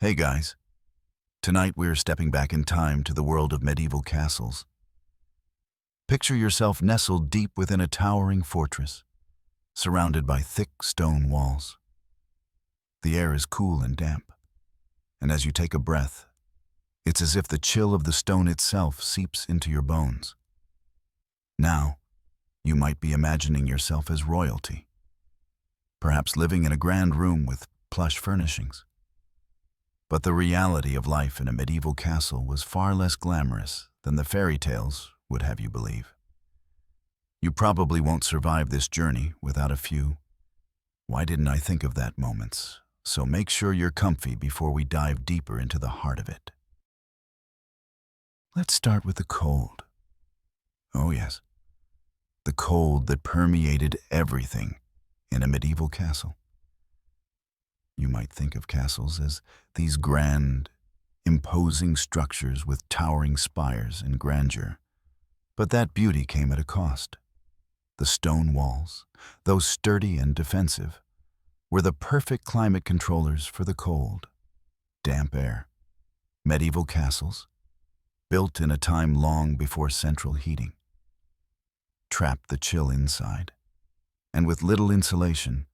Hey guys, tonight we're stepping back in time to the world of medieval castles. Picture yourself nestled deep within a towering fortress, surrounded by thick stone walls. The air is cool and damp, and as you take a breath, it's as if the chill of the stone itself seeps into your bones. Now, you might be imagining yourself as royalty, perhaps living in a grand room with plush furnishings. But the reality of life in a medieval castle was far less glamorous than the fairy tales would have you believe. You probably won't survive this journey without a few "why didn't I think of that" moments, so make sure you're comfy before we dive deeper into the heart of it. Let's start with the cold. Oh yes, the cold that permeated everything in a medieval castle. You might think of castles as these grand, imposing structures with towering spires and grandeur. But that beauty came at a cost. The stone walls, though sturdy and defensive, were the perfect climate controllers for the cold, damp air. Medieval castles, built in a time long before central heating, trapped the chill inside, and with little insulation,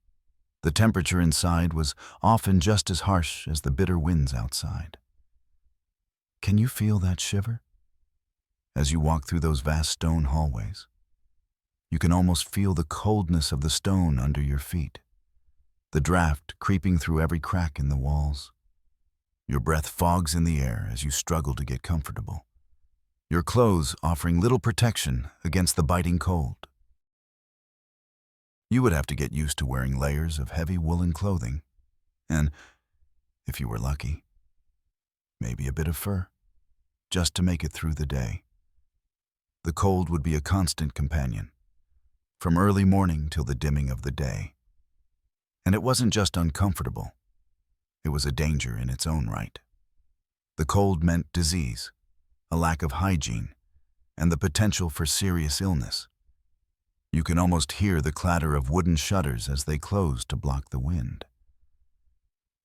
the temperature inside was often just as harsh as the bitter winds outside. Can you feel that shiver? As you walk through those vast stone hallways, you can almost feel the coldness of the stone under your feet, the draft creeping through every crack in the walls. Your breath fogs in the air as you struggle to get comfortable, your clothes offering little protection against the biting cold. You would have to get used to wearing layers of heavy woolen clothing, and, if you were lucky, maybe a bit of fur, just to make it through the day. The cold would be a constant companion, from early morning till the dimming of the day. And it wasn't just uncomfortable, it was a danger in its own right. The cold meant disease, a lack of hygiene, and the potential for serious illness. You can almost hear the clatter of wooden shutters as they close to block the wind.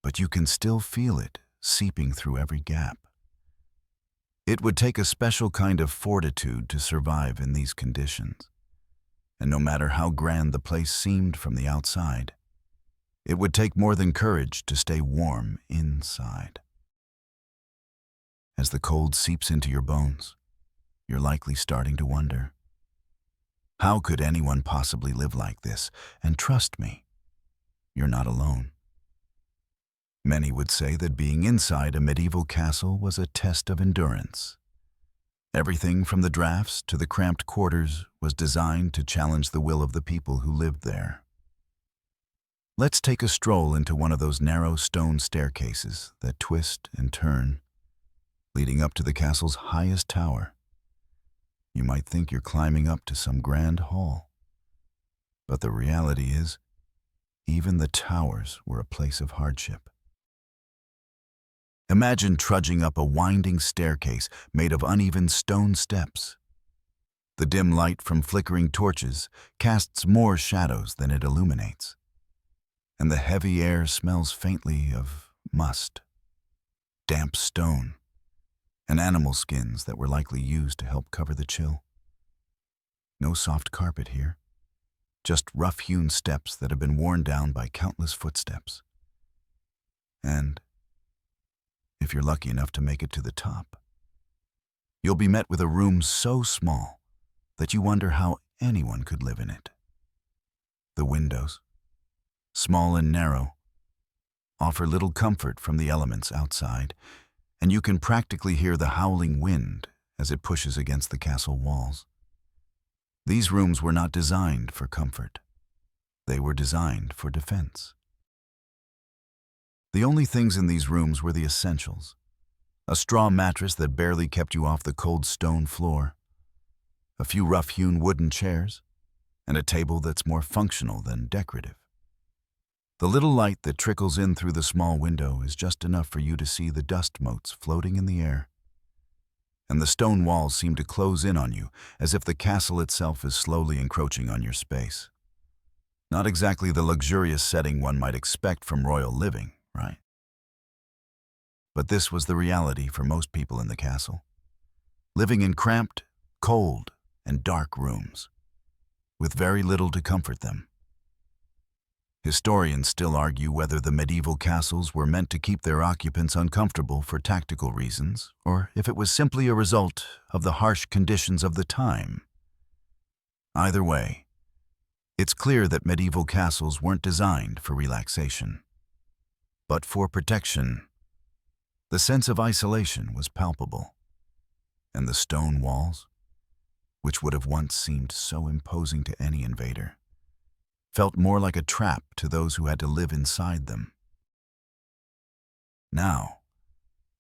But you can still feel it seeping through every gap. It would take a special kind of fortitude to survive in these conditions. And no matter how grand the place seemed from the outside, it would take more than courage to stay warm inside. As the cold seeps into your bones, you're likely starting to wonder, how could anyone possibly live like this? And trust me, you're not alone. Many would say that being inside a medieval castle was a test of endurance. Everything from the drafts to the cramped quarters was designed to challenge the will of the people who lived there. Let's take a stroll into one of those narrow stone staircases that twist and turn, leading up to the castle's highest tower. You might think you're climbing up to some grand hall. But the reality is, even the towers were a place of hardship. Imagine trudging up a winding staircase made of uneven stone steps. The dim light from flickering torches casts more shadows than it illuminates, and the heavy air smells faintly of must, damp stone, and animal skins that were likely used to help cover the chill. No soft carpet here, just rough-hewn steps that have been worn down by countless footsteps. And if you're lucky enough to make it to the top, you'll be met with a room so small that you wonder how anyone could live in it. The windows, small and narrow, offer little comfort from the elements outside, and you can practically hear the howling wind as it pushes against the castle walls. These rooms were not designed for comfort. They were designed for defense. The only things in these rooms were the essentials: a straw mattress that barely kept you off the cold stone floor, a few rough-hewn wooden chairs, and a table that's more functional than decorative. The little light that trickles in through the small window is just enough for you to see the dust motes floating in the air. And the stone walls seem to close in on you, as if the castle itself is slowly encroaching on your space. Not exactly the luxurious setting one might expect from royal living, right? But this was the reality for most people in the castle, living in cramped, cold, and dark rooms, with very little to comfort them. Historians still argue whether the medieval castles were meant to keep their occupants uncomfortable for tactical reasons, or if it was simply a result of the harsh conditions of the time. Either way, it's clear that medieval castles weren't designed for relaxation, but for protection. The sense of isolation was palpable, and the stone walls, which would have once seemed so imposing to any invader, felt more like a trap to those who had to live inside them. Now,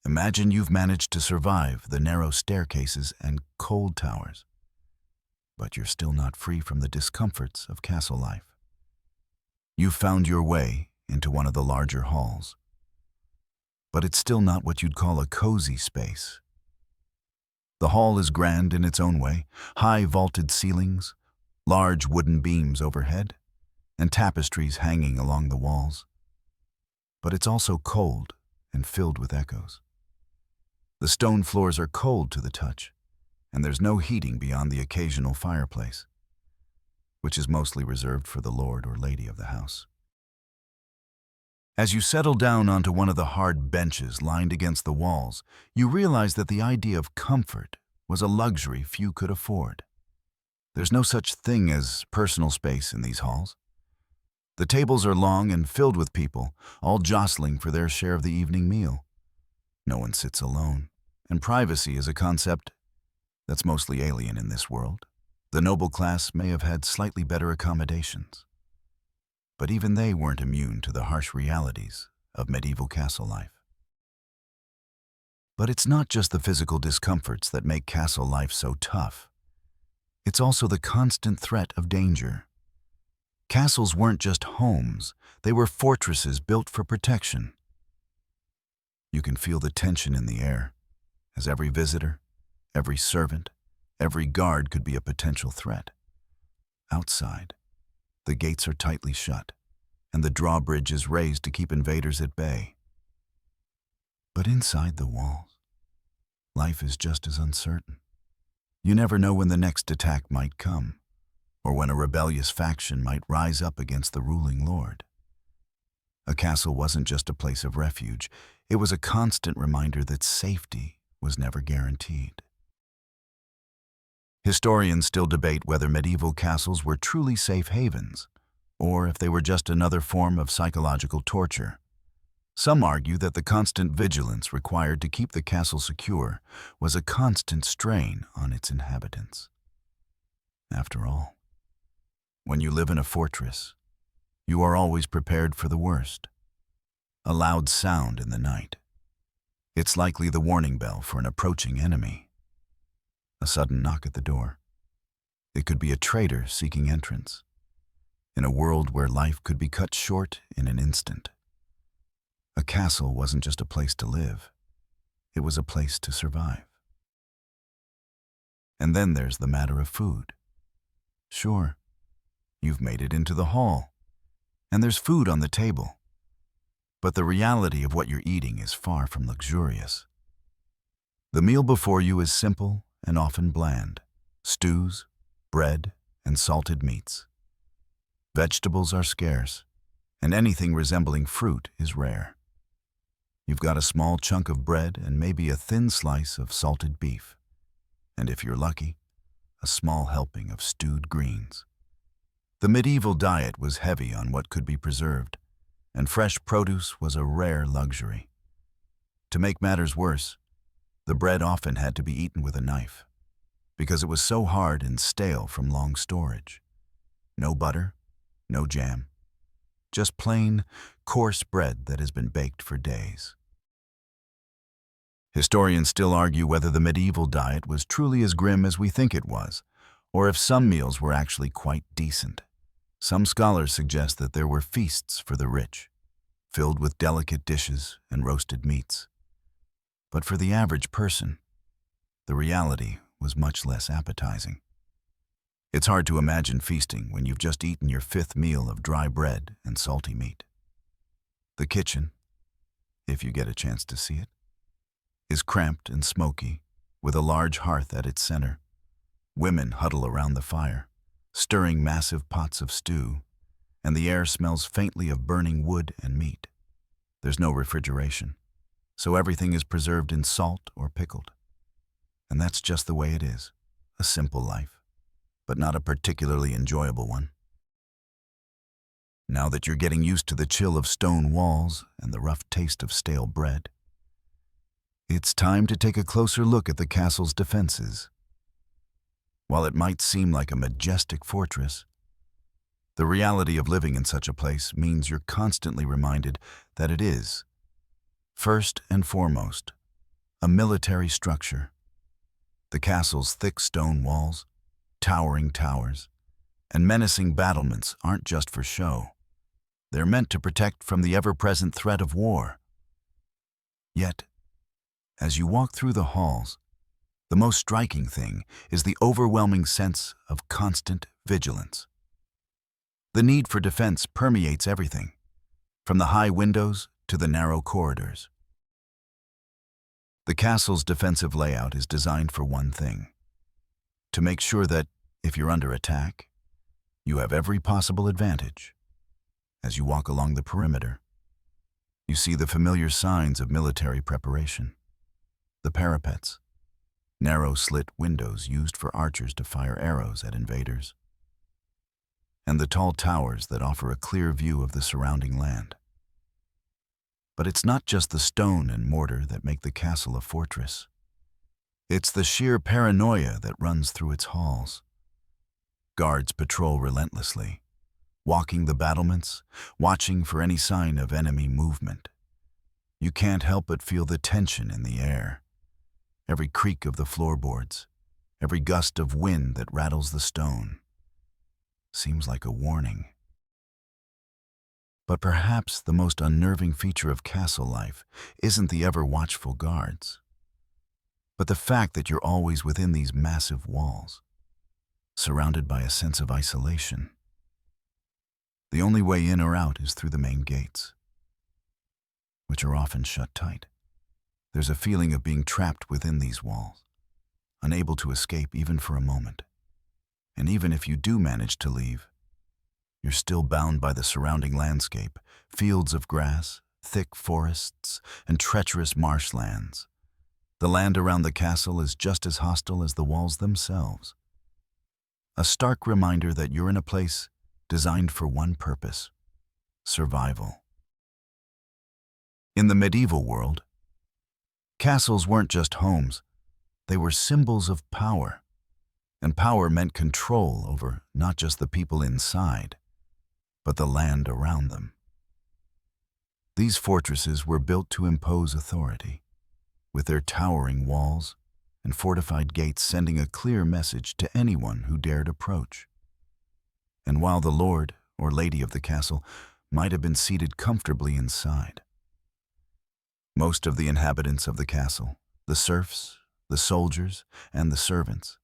imagine you've managed to survive the narrow staircases and cold towers, but you're still not free from the discomforts of castle life. You've found your way into one of the larger halls, but it's still not what you'd call a cozy space. The hall is grand in its own way, high vaulted ceilings, large wooden beams overhead, and tapestries hanging along the walls. But it's also cold and filled with echoes. The stone floors are cold to the touch, and there's no heating beyond the occasional fireplace, which is mostly reserved for the lord or lady of the house. As you settle down onto one of the hard benches lined against the walls, you realize that the idea of comfort was a luxury few could afford. There's no such thing as personal space in these halls. The tables are long and filled with people, all jostling for their share of the evening meal. No one sits alone, and privacy is a concept that's mostly alien in this world. The noble class may have had slightly better accommodations, but even they weren't immune to the harsh realities of medieval castle life. But it's not just the physical discomforts that make castle life so tough. It's also the constant threat of danger. Castles weren't just homes, they were fortresses built for protection. You can feel the tension in the air, as every visitor, every servant, every guard could be a potential threat. Outside, the gates are tightly shut, and the drawbridge is raised to keep invaders at bay. But inside the walls, life is just as uncertain. You never know when the next attack might come, or when a rebellious faction might rise up against the ruling lord. A castle wasn't just a place of refuge, it was a constant reminder that safety was never guaranteed. Historians still debate whether medieval castles were truly safe havens, or if they were just another form of psychological torture. Some argue that the constant vigilance required to keep the castle secure was a constant strain on its inhabitants. After all, when you live in a fortress, you are always prepared for the worst. A loud sound in the night. It's likely the warning bell for an approaching enemy. A sudden knock at the door. It could be a traitor seeking entrance. In a world where life could be cut short in an instant. A castle wasn't just a place to live. It was a place to survive. And then there's the matter of food. Sure, you've made it into the hall, and there's food on the table. But the reality of what you're eating is far from luxurious. The meal before you is simple and often bland. Stews, bread, and salted meats. Vegetables are scarce, and anything resembling fruit is rare. You've got a small chunk of bread and maybe a thin slice of salted beef. And if you're lucky, a small helping of stewed greens. The medieval diet was heavy on what could be preserved, and fresh produce was a rare luxury. To make matters worse, the bread often had to be eaten with a knife, because it was so hard and stale from long storage. No butter, no jam, just plain, coarse bread that has been baked for days. Historians still argue whether the medieval diet was truly as grim as we think it was, or if some meals were actually quite decent. Some scholars suggest that there were feasts for the rich, filled with delicate dishes and roasted meats. But for the average person, the reality was much less appetizing. It's hard to imagine feasting when you've just eaten your 5th meal of dry bread and salty meat. The kitchen, if you get a chance to see it, is cramped and smoky, with a large hearth at its center. Women huddle around the fire, stirring massive pots of stew, and the air smells faintly of burning wood and meat. There's no refrigeration, so everything is preserved in salt or pickled. And that's just the way it is, a simple life, but not a particularly enjoyable one. Now that you're getting used to the chill of stone walls and the rough taste of stale bread, it's time to take a closer look at the castle's defenses. While it might seem like a majestic fortress, the reality of living in such a place means you're constantly reminded that it is, first and foremost, a military structure. The castle's thick stone walls, towering towers, and menacing battlements aren't just for show. They're meant to protect from the ever-present threat of war. Yet, as you walk through the halls, the most striking thing is the overwhelming sense of constant vigilance. The need for defense permeates everything, from the high windows to the narrow corridors. The castle's defensive layout is designed for one thing: to make sure that, if you're under attack, you have every possible advantage. As you walk along the perimeter, you see the familiar signs of military preparation. The parapets, narrow slit windows used for archers to fire arrows at invaders, and the tall towers that offer a clear view of the surrounding land. But it's not just the stone and mortar that make the castle a fortress. It's the sheer paranoia that runs through its halls. Guards patrol relentlessly, walking the battlements, watching for any sign of enemy movement. You can't help but feel the tension in the air. Every creak of the floorboards, every gust of wind that rattles the stone, seems like a warning. But perhaps the most unnerving feature of castle life isn't the ever-watchful guards, but the fact that you're always within these massive walls, surrounded by a sense of isolation. The only way in or out is through the main gates, which are often shut tight. There's a feeling of being trapped within these walls, unable to escape even for a moment. And even if you do manage to leave, you're still bound by the surrounding landscape, fields of grass, thick forests, and treacherous marshlands. The land around the castle is just as hostile as the walls themselves. A stark reminder that you're in a place designed for one purpose: survival. In the medieval world, castles weren't just homes, they were symbols of power. And power meant control over not just the people inside, but the land around them. These fortresses were built to impose authority, with their towering walls and fortified gates sending a clear message to anyone who dared approach. And while the lord or lady of the castle might have been seated comfortably inside, most of the inhabitants of the castle, the serfs, the soldiers, and the servants,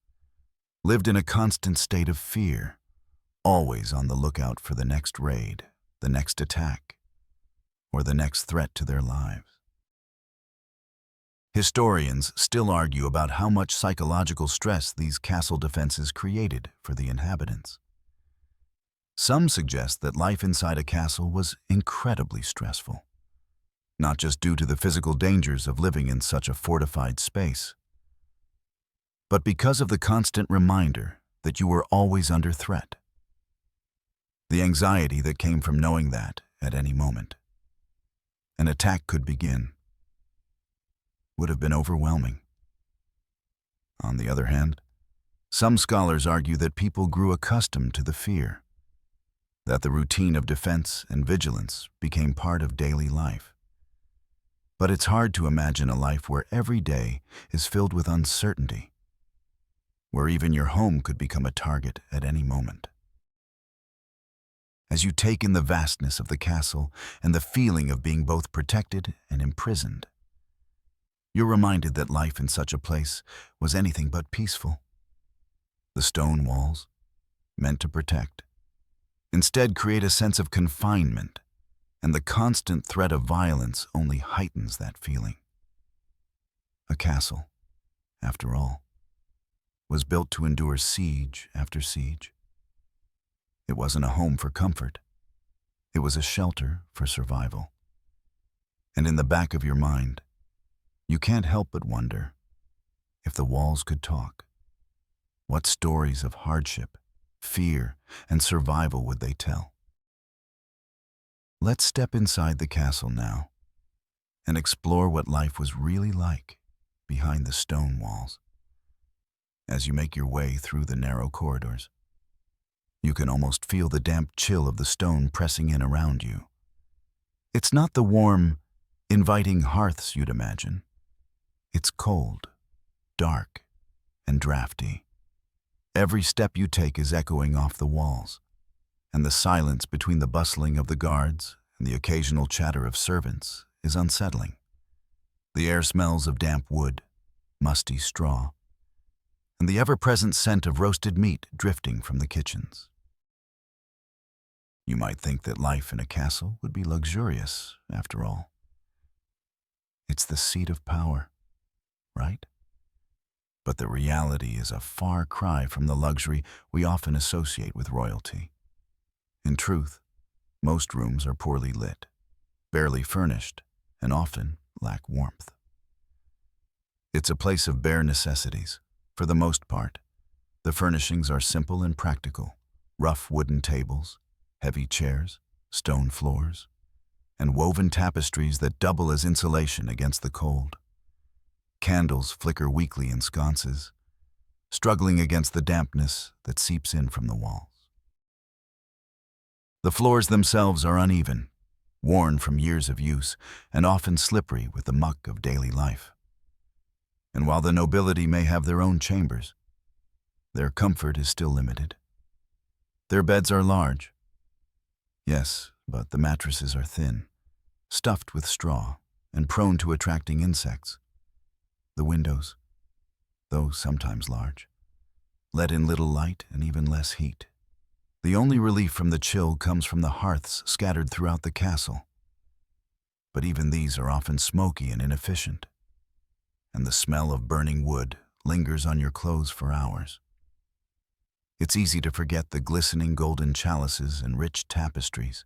lived in a constant state of fear, always on the lookout for the next raid, the next attack, or the next threat to their lives. Historians still argue about how much psychological stress these castle defenses created for the inhabitants. Some suggest that life inside a castle was incredibly stressful, not just due to the physical dangers of living in such a fortified space, but because of the constant reminder that you were always under threat. The anxiety that came from knowing that, at any moment, an attack could begin, would have been overwhelming. On the other hand, some scholars argue that people grew accustomed to the fear, that the routine of defense and vigilance became part of daily life. But it's hard to imagine a life where every day is filled with uncertainty, where even your home could become a target at any moment. As you take in the vastness of the castle and the feeling of being both protected and imprisoned, you're reminded that life in such a place was anything but peaceful. The stone walls, meant to protect, instead create a sense of confinement, and the constant threat of violence only heightens that feeling. A castle, after all, was built to endure siege after siege. It wasn't a home for comfort. It was a shelter for survival. And in the back of your mind, you can't help but wonder, if the walls could talk, what stories of hardship, fear, and survival would they tell? Let's step inside the castle now and explore what life was really like behind the stone walls. As you make your way through the narrow corridors, you can almost feel the damp chill of the stone pressing in around you. It's not the warm, inviting hearths you'd imagine. It's cold, dark, and drafty. Every step you take is echoing off the walls, and the silence between the bustling of the guards and the occasional chatter of servants is unsettling. The air smells of damp wood, musty straw, and the ever-present scent of roasted meat drifting from the kitchens. You might think that life in a castle would be luxurious, after all. It's the seat of power, right? But the reality is a far cry from the luxury we often associate with royalty. In truth, most rooms are poorly lit, barely furnished, and often lack warmth. It's a place of bare necessities. For the most part, the furnishings are simple and practical: rough wooden tables, heavy chairs, stone floors, and woven tapestries that double as insulation against the cold. Candles flicker weakly in sconces, struggling against the dampness that seeps in from the walls. The floors themselves are uneven, worn from years of use, and often slippery with the muck of daily life. And while the nobility may have their own chambers, their comfort is still limited. Their beds are large, yes, but the mattresses are thin, stuffed with straw, and prone to attracting insects. The windows, though sometimes large, let in little light and even less heat. The only relief from the chill comes from the hearths scattered throughout the castle. But even these are often smoky and inefficient, and the smell of burning wood lingers on your clothes for hours. It's easy to forget the glistening golden chalices and rich tapestries.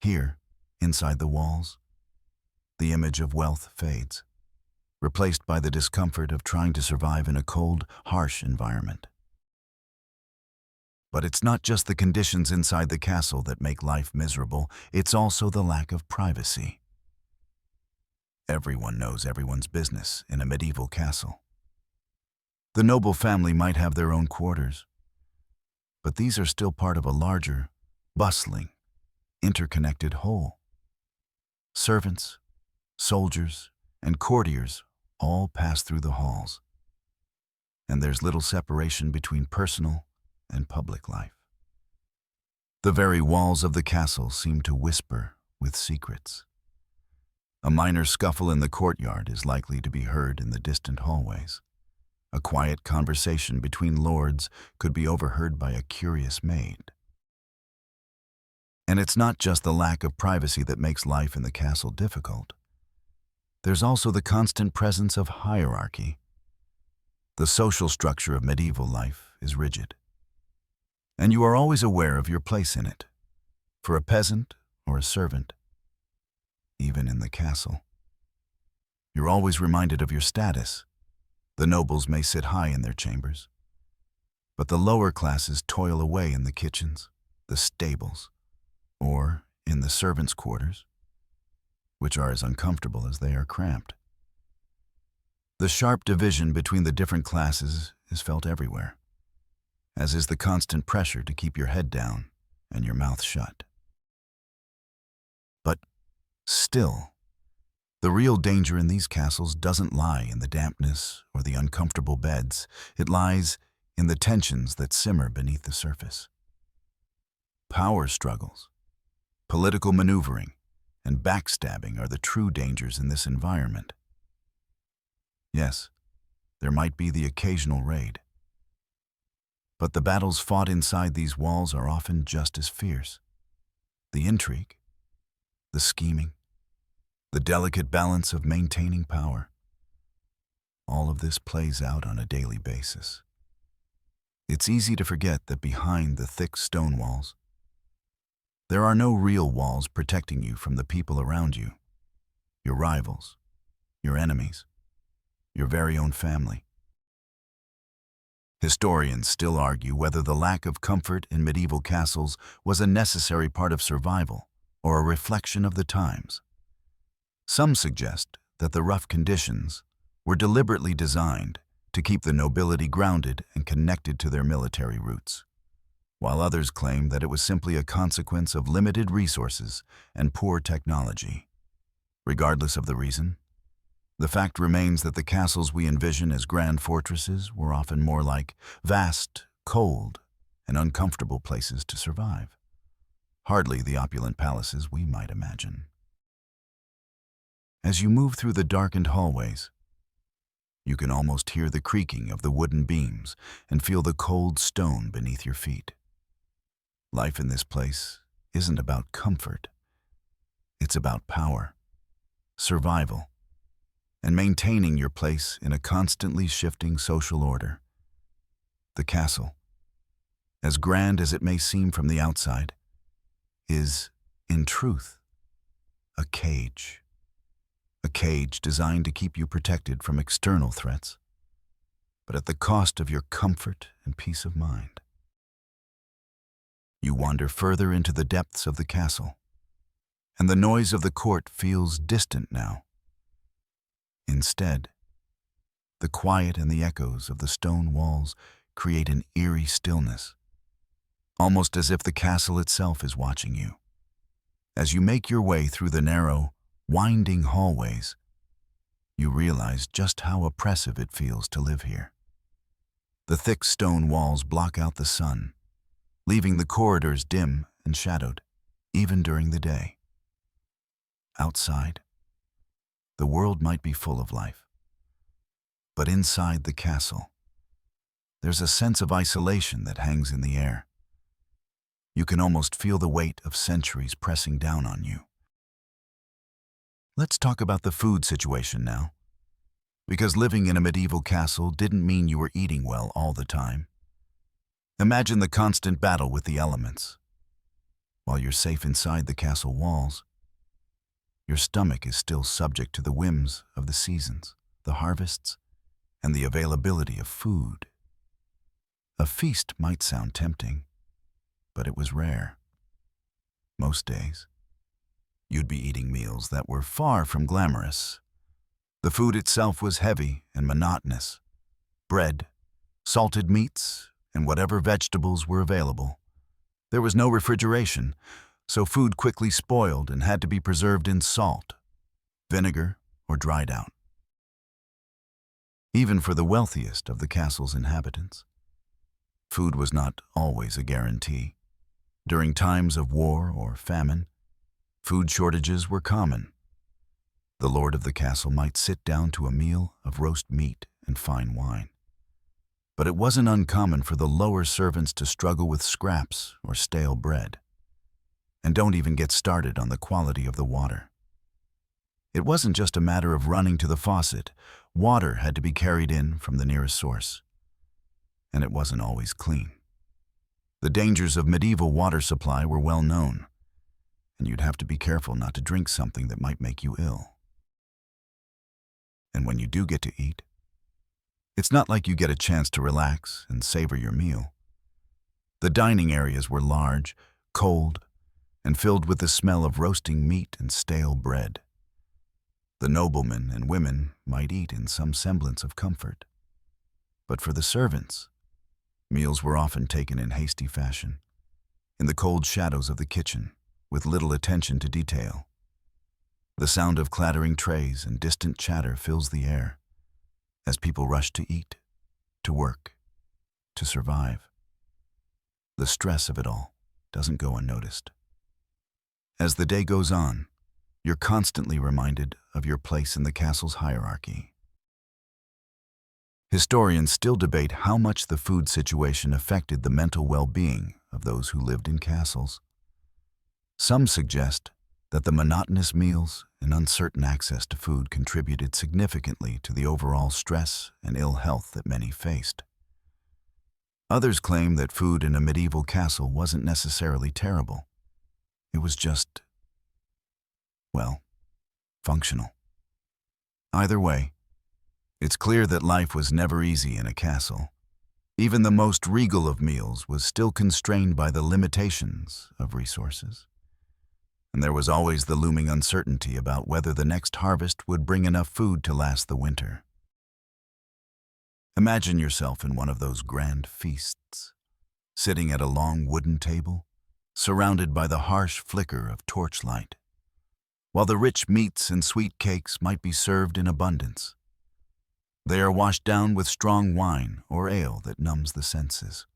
Here, inside the walls, the image of wealth fades, replaced by the discomfort of trying to survive in a cold, harsh environment. But it's not just the conditions inside the castle that make life miserable, it's also the lack of privacy. Everyone knows everyone's business in a medieval castle. The noble family might have their own quarters, but these are still part of a larger, bustling, interconnected whole. Servants, soldiers, and courtiers all pass through the halls, and there's little separation between personal and public life. The very walls of the castle seem to whisper with secrets. A minor scuffle in the courtyard is likely to be heard in the distant hallways. A quiet conversation between lords could be overheard by a curious maid. And it's not just the lack of privacy that makes life in the castle difficult. There's also the constant presence of hierarchy. The social structure of medieval life is rigid, and you are always aware of your place in it, for a peasant or a servant. Even in the castle, you're always reminded of your status. The nobles may sit high in their chambers, but the lower classes toil away in the kitchens, the stables, or in the servants' quarters, which are as uncomfortable as they are cramped. The sharp division between the different classes is felt everywhere, as is the constant pressure to keep your head down and your mouth shut. But still, the real danger in these castles doesn't lie in the dampness or the uncomfortable beds. It lies in the tensions that simmer beneath the surface. Power struggles, political maneuvering, and backstabbing are the true dangers in this environment. Yes, there might be the occasional raid, but the battles fought inside these walls are often just as fierce. The intrigue, the scheming, the delicate balance of maintaining power. all of this plays out on a daily basis. It's easy to forget that behind the thick stone walls, there are no real walls protecting you from the people around you, your rivals, your enemies, your very own family. Historians still argue whether the lack of comfort in medieval castles was a necessary part of survival or a reflection of the times. Some suggest that the rough conditions were deliberately designed to keep the nobility grounded and connected to their military roots, while others claim that it was simply a consequence of limited resources and poor technology. Regardless of the reason, the fact remains that the castles we envision as grand fortresses were often more like vast, cold, and uncomfortable places to survive. Hardly the opulent palaces we might imagine. As you move through the darkened hallways, you can almost hear the creaking of the wooden beams and feel the cold stone beneath your feet. Life in this place isn't about comfort. It's about power, survival, and maintaining your place in a constantly shifting social order. The castle, as grand as it may seem from the outside, is, in truth, a cage. A cage designed to keep you protected from external threats, but at the cost of your comfort and peace of mind. You wander further into the depths of the castle, and the noise of the court feels distant now. Instead, the quiet and the echoes of the stone walls create an eerie stillness, almost as if the castle itself is watching you. As you make your way through the narrow, winding hallways, you realize just how oppressive it feels to live here. The thick stone walls block out the sun, leaving the corridors dim and shadowed, even during the day. Outside, the world might be full of life, but inside the castle, there's a sense of isolation that hangs in the air. You can almost feel the weight of centuries pressing down on you. Let's talk about the food situation now, because living in a medieval castle didn't mean you were eating well all the time. Imagine the constant battle with the elements. While you're safe inside the castle walls, your stomach is still subject to the whims of the seasons, the harvests, and the availability of food. A feast might sound tempting, but it was rare. Most days, you'd be eating meals that were far from glamorous. The food itself was heavy and monotonous. Bread, salted meats, and whatever vegetables were available. There was no refrigeration, so food quickly spoiled and had to be preserved in salt, vinegar, or dried out. Even for the wealthiest of the castle's inhabitants, food was not always a guarantee. During times of war or famine, food shortages were common. The lord of the castle might sit down to a meal of roast meat and fine wine. But it wasn't uncommon for the lower servants to struggle with scraps or stale bread. And don't even get started on the quality of the water. It wasn't just a matter of running to the faucet. Water had to be carried in from the nearest source. And it wasn't always clean. The dangers of medieval water supply were well known, and you'd have to be careful not to drink something that might make you ill. And when you do get to eat, it's not like you get a chance to relax and savor your meal. The dining areas were large, cold, and filled with the smell of roasting meat and stale bread. The noblemen and women might eat in some semblance of comfort. But for the servants, meals were often taken in hasty fashion, in the cold shadows of the kitchen, with little attention to detail. The sound of clattering trays and distant chatter fills the air as people rush to eat, to work, to survive. The stress of it all doesn't go unnoticed. As the day goes on, you're constantly reminded of your place in the castle's hierarchy. Historians still debate how much the food situation affected the mental well-being of those who lived in castles. Some suggest that the monotonous meals and uncertain access to food contributed significantly to the overall stress and ill health that many faced. Others claim that food in a medieval castle wasn't necessarily terrible. It was just, well, functional. Either way, it's clear that life was never easy in a castle. Even the most regal of meals was still constrained by the limitations of resources. And there was always the looming uncertainty about whether the next harvest would bring enough food to last the winter. Imagine yourself in one of those grand feasts, sitting at a long wooden table, surrounded by the harsh flicker of torchlight, while the rich meats and sweet cakes might be served in abundance. They are washed down with strong wine or ale that numbs the senses,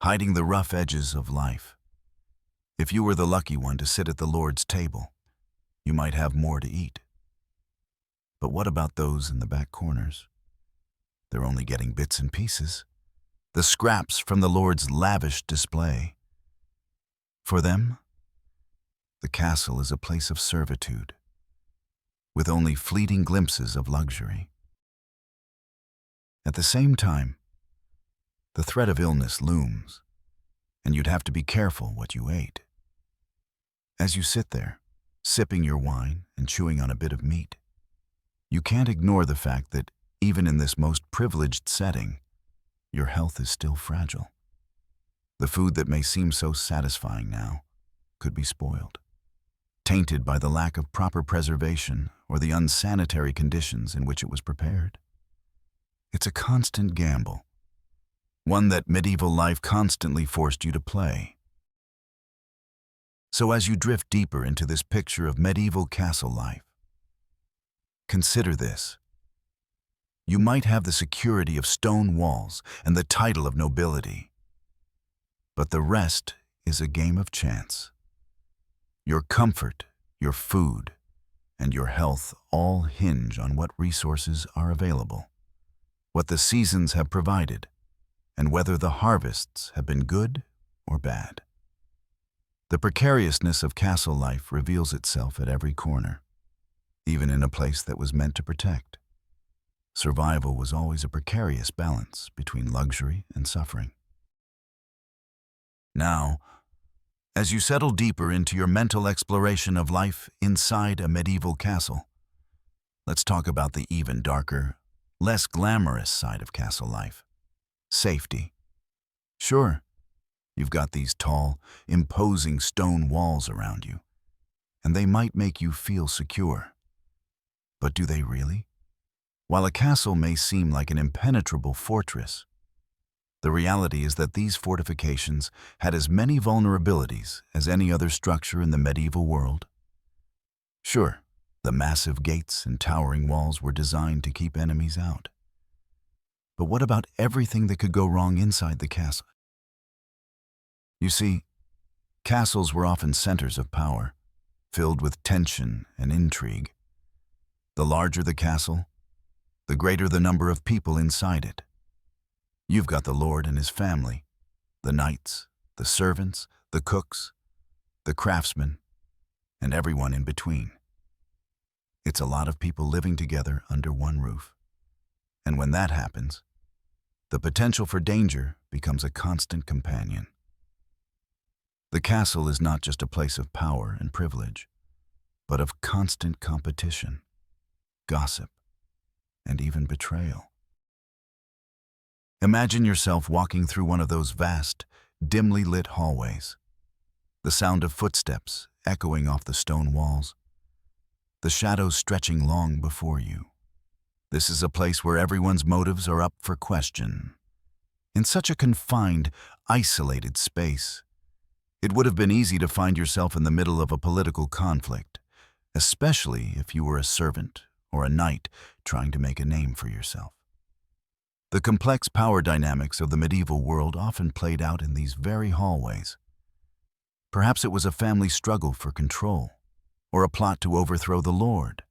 hiding the rough edges of life. If you were the lucky one to sit at the Lord's table, you might have more to eat. But what about those in the back corners? They're only getting bits and pieces, the scraps from the Lord's lavish display. For them, the castle is a place of servitude, with only fleeting glimpses of luxury. At the same time, the threat of illness looms, and you'd have to be careful what you ate. As you sit there, sipping your wine and chewing on a bit of meat, you can't ignore the fact that even in this most privileged setting, your health is still fragile. The food that may seem so satisfying now could be spoiled, tainted by the lack of proper preservation or the unsanitary conditions in which it was prepared. It's a constant gamble, one that medieval life constantly forced you to play. So as you drift deeper into this picture of medieval castle life, consider this. You might have the security of stone walls and the title of nobility, but the rest is a game of chance. Your comfort, your food, and your health all hinge on what resources are available, what the seasons have provided, and whether the harvests have been good or bad. The precariousness of castle life reveals itself at every corner, even in a place that was meant to protect. Survival was always a precarious balance between luxury and suffering. Now, as you settle deeper into your mental exploration of life inside a medieval castle, let's talk about the even darker, less glamorous side of castle life: safety. Sure, you've got these tall, imposing stone walls around you, and they might make you feel secure. But do they really? While a castle may seem like an impenetrable fortress, the reality is that these fortifications had as many vulnerabilities as any other structure in the medieval world. Sure, the massive gates and towering walls were designed to keep enemies out. But what about everything that could go wrong inside the castle? You see, castles were often centers of power, filled with tension and intrigue. The larger the castle, the greater the number of people inside it. You've got the lord and his family, the knights, the servants, the cooks, the craftsmen, and everyone in between. It's a lot of people living together under one roof. And when that happens, the potential for danger becomes a constant companion. The castle is not just a place of power and privilege, but of constant competition, gossip, and even betrayal. Imagine yourself walking through one of those vast, dimly lit hallways, the sound of footsteps echoing off the stone walls, the shadows stretching long before you. This is a place where everyone's motives are up for question. In such a confined, isolated space, it would have been easy to find yourself in the middle of a political conflict, especially if you were a servant or a knight trying to make a name for yourself. The complex power dynamics of the medieval world often played out in these very hallways. Perhaps it was a family struggle for control, or a plot to overthrow the lord.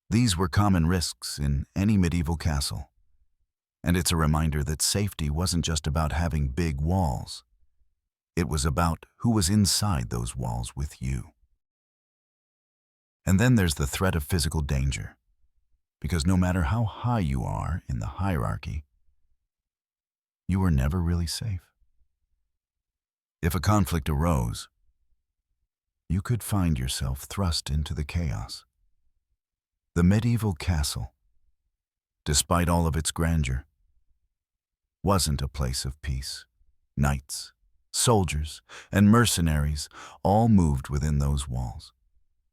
These were common risks in any medieval castle, and it's a reminder that safety wasn't just about having big walls. It was about who was inside those walls with you. And then there's the threat of physical danger, because no matter how high you are in the hierarchy, you were never really safe. If a conflict arose, you could find yourself thrust into the chaos. The medieval castle, despite all of its grandeur, wasn't a place of peace. Knights, soldiers, and mercenaries all moved within those walls,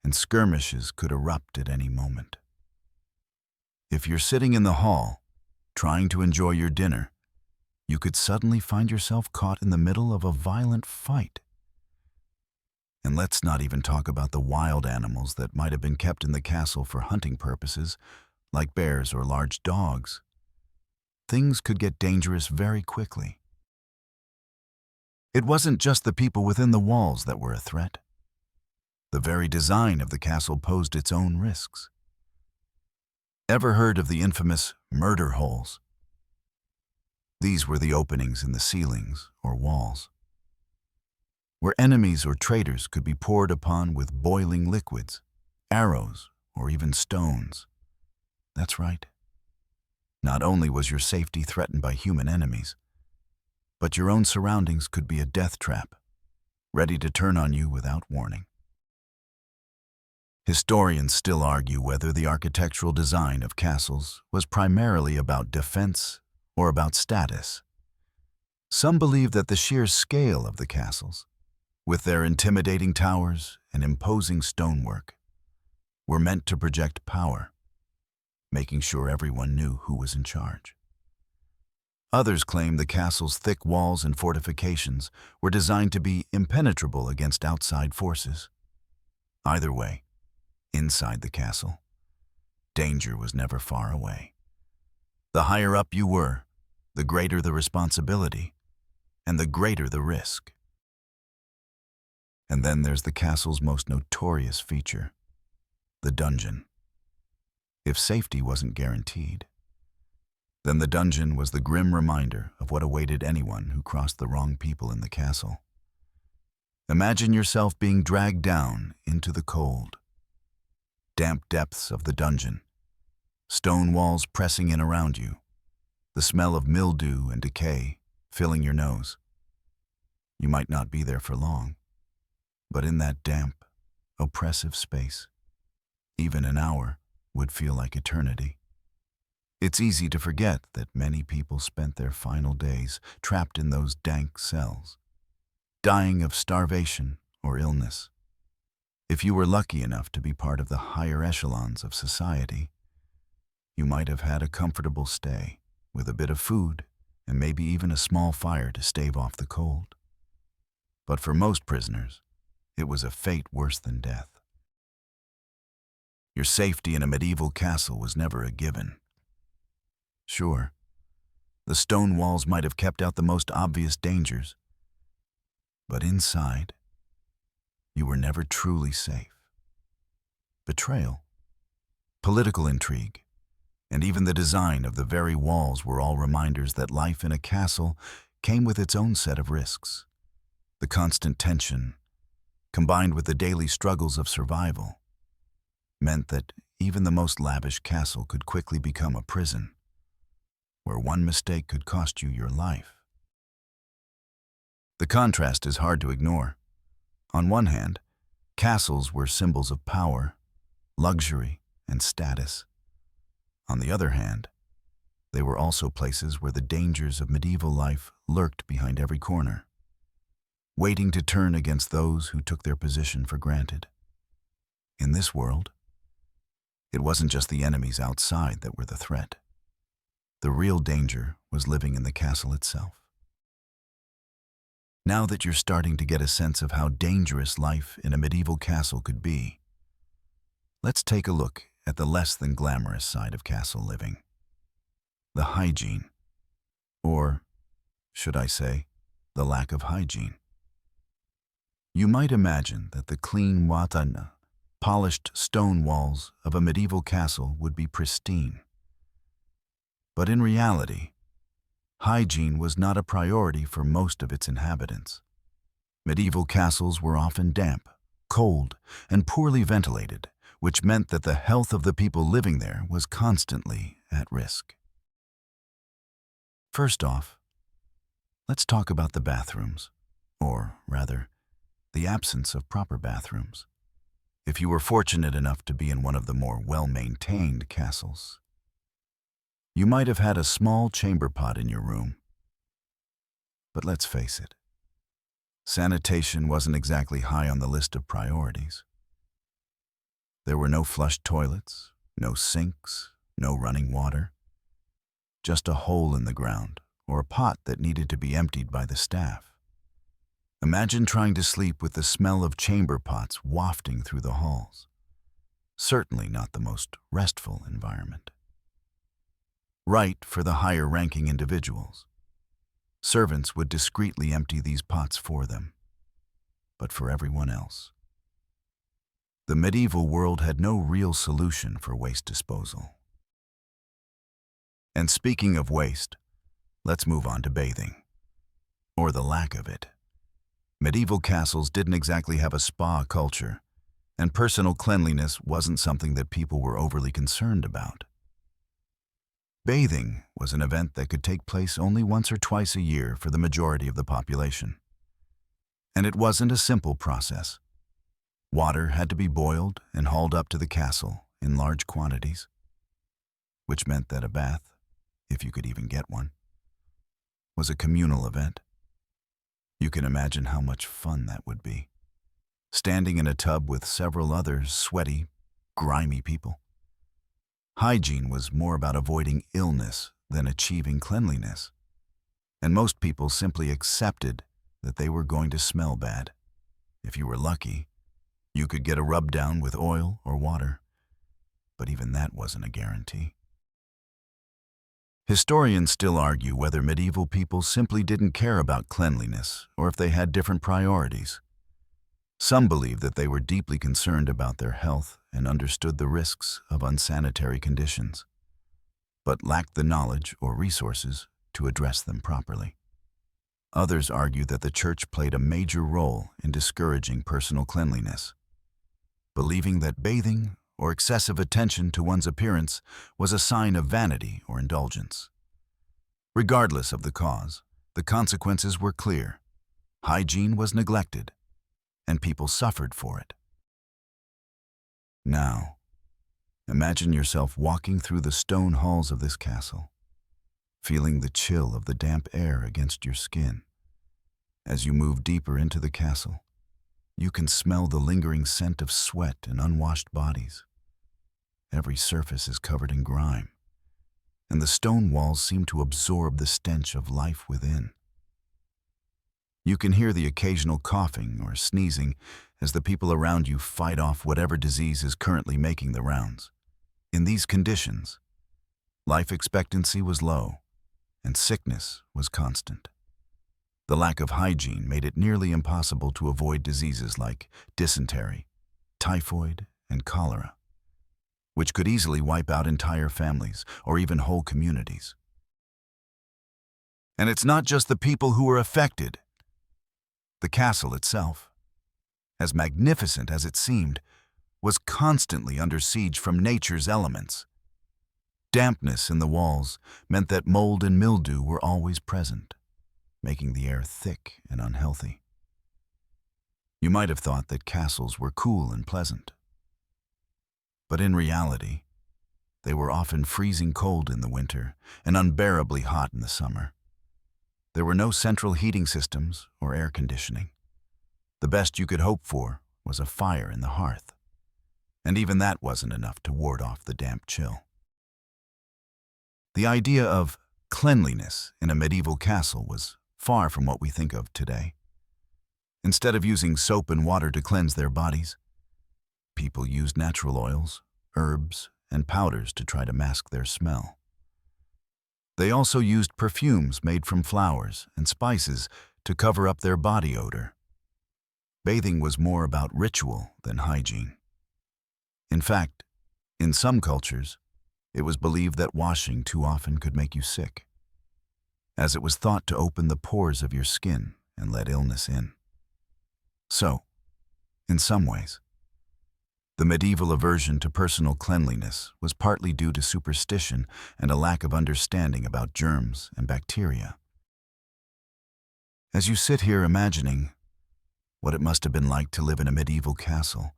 and skirmishes could erupt at any moment. If you're sitting in the hall, trying to enjoy your dinner, you could suddenly find yourself caught in the middle of a violent fight. And let's not even talk about the wild animals that might have been kept in the castle for hunting purposes, like bears or large dogs. Things could get dangerous very quickly. It wasn't just the people within the walls that were a threat. The very design of the castle posed its own risks. Ever heard of the infamous murder holes? These were the openings in the ceilings or walls, where enemies or traitors could be poured upon with boiling liquids, arrows, or even stones. That's right. Not only was your safety threatened by human enemies, but your own surroundings could be a death trap, ready to turn on you without warning. Historians still argue whether the architectural design of castles was primarily about defense or about status. Some believe that the sheer scale of the castles, with their intimidating towers and imposing stonework, were meant to project power, making sure everyone knew who was in charge. Others claim the castle's thick walls and fortifications were designed to be impenetrable against outside forces. Either way, inside the castle, danger was never far away. The higher up you were, the greater the responsibility, and the greater the risk. And then there's the castle's most notorious feature, the dungeon. If safety wasn't guaranteed, then the dungeon was the grim reminder of what awaited anyone who crossed the wrong people in the castle. Imagine yourself being dragged down into the cold, damp depths of the dungeon, stone walls pressing in around you, the smell of mildew and decay filling your nose. You might not be there for long, but in that damp, oppressive space, even an hour would feel like eternity. It's easy to forget that many people spent their final days trapped in those dank cells, dying of starvation or illness. If you were lucky enough to be part of the higher echelons of society, you might have had a comfortable stay with a bit of food and maybe even a small fire to stave off the cold. But for most prisoners, it was a fate worse than death. Your safety in a medieval castle was never a given. Sure, the stone walls might have kept out the most obvious dangers, but inside, you were never truly safe. Betrayal, political intrigue, and even the design of the very walls were all reminders that life in a castle came with its own set of risks. The constant tension, combined with the daily struggles of survival, meant that even the most lavish castle could quickly become a prison, where one mistake could cost you your life. The contrast is hard to ignore. On one hand, castles were symbols of power, luxury, and status. On the other hand, they were also places where the dangers of medieval life lurked behind every corner, waiting to turn against those who took their position for granted. In this world, it wasn't just the enemies outside that were the threat. The real danger was living in the castle itself. Now that you're starting to get a sense of how dangerous life in a medieval castle could be, let's take a look at the less than glamorous side of castle living. The hygiene, or should I say, the lack of hygiene. You might imagine that the clean watana, polished stone walls of a medieval castle would be pristine. But in reality, hygiene was not a priority for most of its inhabitants. Medieval castles were often damp, cold, and poorly ventilated, which meant that the health of the people living there was constantly at risk. First off, let's talk about the bathrooms, or rather, the absence of proper bathrooms. If you were fortunate enough to be in one of the more well-maintained castles, you might have had a small chamber pot in your room. But let's face it, sanitation wasn't exactly high on the list of priorities. There were no flushed toilets, no sinks, no running water, just a hole in the ground or a pot that needed to be emptied by the staff. Imagine trying to sleep with the smell of chamber pots wafting through the halls. Certainly not the most restful environment. Right for the higher-ranking individuals. Servants would discreetly empty these pots for them. But for everyone else, the medieval world had no real solution for waste disposal. And speaking of waste, let's move on to bathing, or the lack of it. Medieval castles didn't exactly have a spa culture, and personal cleanliness wasn't something that people were overly concerned about. Bathing was an event that could take place only once or twice a year for the majority of the population. And it wasn't a simple process. Water had to be boiled and hauled up to the castle in large quantities, which meant that a bath, if you could even get one, was a communal event. You can imagine how much fun that would be, standing in a tub with several other sweaty, grimy people. Hygiene was more about avoiding illness than achieving cleanliness, and most people simply accepted that they were going to smell bad. If you were lucky, you could get a rub down with oil or water, but even that wasn't a guarantee. Historians still argue whether medieval people simply didn't care about cleanliness or if they had different priorities. Some believe that they were deeply concerned about their health and understood the risks of unsanitary conditions, but lacked the knowledge or resources to address them properly. Others argue that the church played a major role in discouraging personal cleanliness, believing that bathing or excessive attention to one's appearance was a sign of vanity or indulgence. Regardless of the cause, the consequences were clear. Hygiene was neglected, and people suffered for it. Now, imagine yourself walking through the stone halls of this castle, feeling the chill of the damp air against your skin. As you move deeper into the castle, you can smell the lingering scent of sweat and unwashed bodies. Every surface is covered in grime, and the stone walls seem to absorb the stench of life within. You can hear the occasional coughing or sneezing as the people around you fight off whatever disease is currently making the rounds. In these conditions, life expectancy was low, and sickness was constant. The lack of hygiene made it nearly impossible to avoid diseases like dysentery, typhoid, and cholera, which could easily wipe out entire families or even whole communities. And it's not just the people who were affected. The castle itself, as magnificent as it seemed, was constantly under siege from nature's elements. Dampness in the walls meant that mold and mildew were always present, making the air thick and unhealthy. You might have thought that castles were cool and pleasant. But in reality, they were often freezing cold in the winter and unbearably hot in the summer. There were no central heating systems or air conditioning. The best you could hope for was a fire in the hearth, and even that wasn't enough to ward off the damp chill. The idea of cleanliness in a medieval castle was far from what we think of today. Instead of using soap and water to cleanse their bodies, people used natural oils, herbs, and powders to try to mask their smell. They also used perfumes made from flowers and spices to cover up their body odor. Bathing was more about ritual than hygiene. In fact, in some cultures, it was believed that washing too often could make you sick, as it was thought to open the pores of your skin and let illness in. So, in some ways, The medieval aversion to personal cleanliness was partly due to superstition and a lack of understanding about germs and bacteria. As you sit here imagining what it must have been like to live in a medieval castle,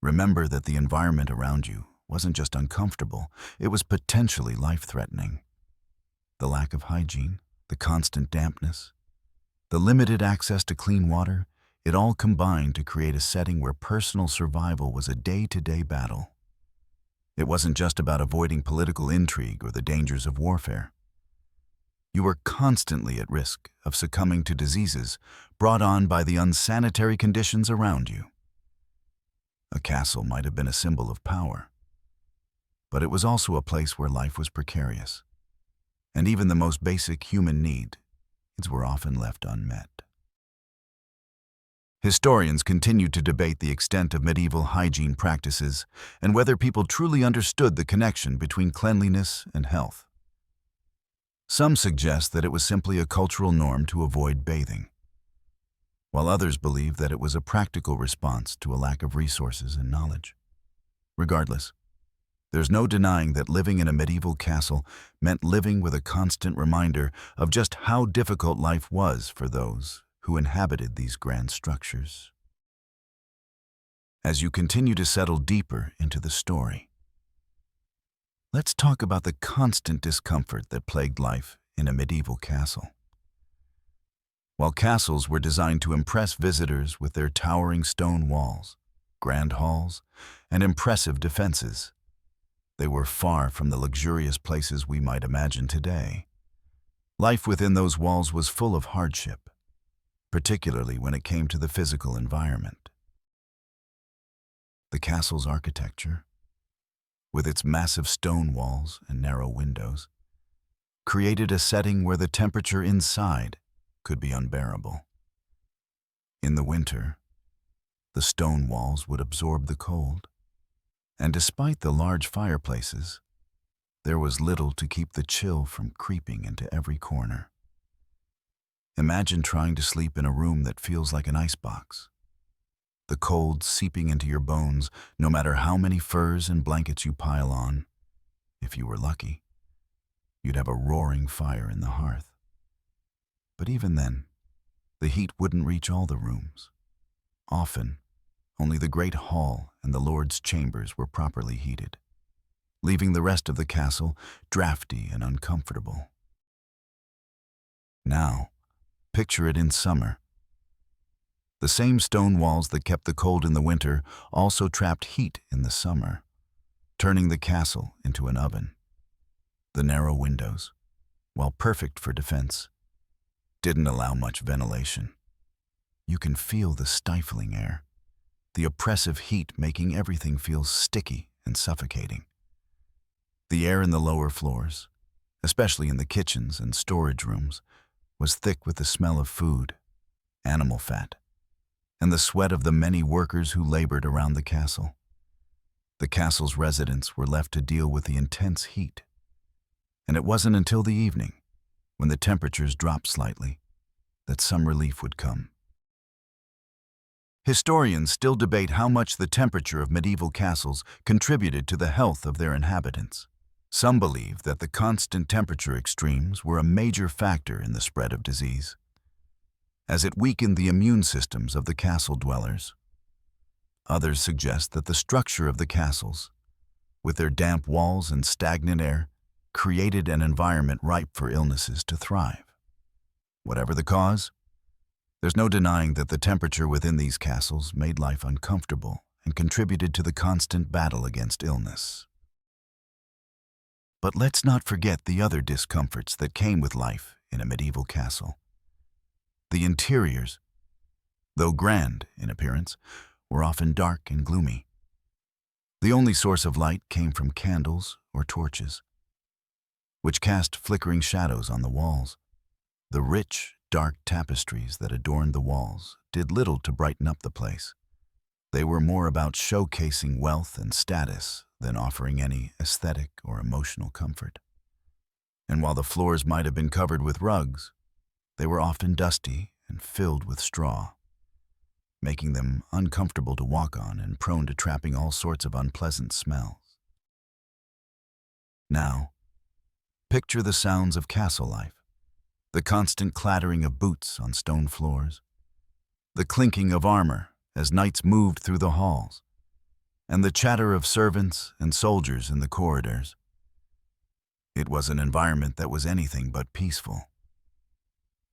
remember that the environment around you wasn't just uncomfortable, it was potentially life-threatening. The lack of hygiene, the constant dampness, the limited access to clean water, it all combined to create a setting where personal survival was a day-to-day battle. It wasn't just about avoiding political intrigue or the dangers of warfare. You were constantly at risk of succumbing to diseases brought on by the unsanitary conditions around you. A castle might have been a symbol of power, but it was also a place where life was precarious, and even the most basic human needs were often left unmet. Historians continue to debate the extent of medieval hygiene practices and whether people truly understood the connection between cleanliness and health. Some suggest that it was simply a cultural norm to avoid bathing, while others believe that it was a practical response to a lack of resources and knowledge. Regardless, there's no denying that living in a medieval castle meant living with a constant reminder of just how difficult life was for those who inhabited these grand structures. As you continue to settle deeper into the story, let's talk about the constant discomfort that plagued life in a medieval castle. While castles were designed to impress visitors with their towering stone walls, grand halls, and impressive defenses, they were far from the luxurious places we might imagine today. Life within those walls was full of hardship, particularly when it came to the physical environment. The castle's architecture, with its massive stone walls and narrow windows, created a setting where the temperature inside could be unbearable. In the winter, the stone walls would absorb the cold, and despite the large fireplaces, there was little to keep the chill from creeping into every corner. Imagine trying to sleep in a room that feels like an icebox, the cold seeping into your bones no matter how many furs and blankets you pile on. If you were lucky, you'd have a roaring fire in the hearth. But even then, the heat wouldn't reach all the rooms. Often, only the great hall and the Lord's chambers were properly heated, leaving the rest of the castle drafty and uncomfortable. Now, picture it in summer. The same stone walls that kept the cold in the winter also trapped heat in the summer, turning the castle into an oven. The narrow windows, while perfect for defense, didn't allow much ventilation. You can feel the stifling air, the oppressive heat making everything feel sticky and suffocating. The air in the lower floors, especially in the kitchens and storage rooms, was thick with the smell of food, animal fat, and the sweat of the many workers who labored around the castle. The castle's residents were left to deal with the intense heat, and it wasn't until the evening, when the temperatures dropped slightly, that some relief would come. Historians still debate how much the temperature of medieval castles contributed to the health of their inhabitants. Some believe that the constant temperature extremes were a major factor in the spread of disease, as it weakened the immune systems of the castle dwellers. Others suggest that the structure of the castles, with their damp walls and stagnant air, created an environment ripe for illnesses to thrive. Whatever the cause, there's no denying that the temperature within these castles made life uncomfortable and contributed to the constant battle against illness. But let's not forget the other discomforts that came with life in a medieval castle. The interiors, though grand in appearance, were often dark and gloomy. The only source of light came from candles or torches, which cast flickering shadows on the walls. The rich, dark tapestries that adorned the walls did little to brighten up the place. They were more about showcasing wealth and status than offering any aesthetic or emotional comfort. And while the floors might have been covered with rugs, they were often dusty and filled with straw. making them uncomfortable to walk on and prone to trapping all sorts of unpleasant smells. Now, picture the sounds of castle life, the constant clattering of boots on stone floors, the clinking of armor as knights moved through the halls, and the chatter of servants and soldiers in the corridors. It was an environment that was anything but peaceful.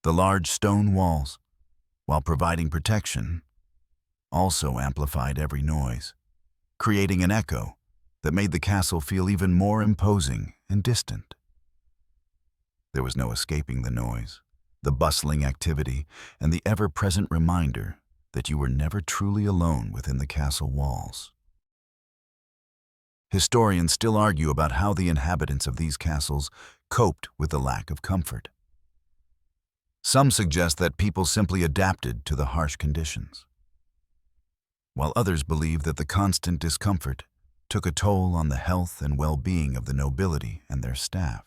The large stone walls, while providing protection, also amplified every noise, creating an echo that made the castle feel even more imposing and distant. There was no escaping the noise, the bustling activity, and the ever-present reminder that you were never truly alone within the castle walls. Historians still argue about how the inhabitants of these castles coped with the lack of comfort. Some suggest that people simply adapted to the harsh conditions, while others believe that the constant discomfort took a toll on the health and well-being of the nobility and their staff.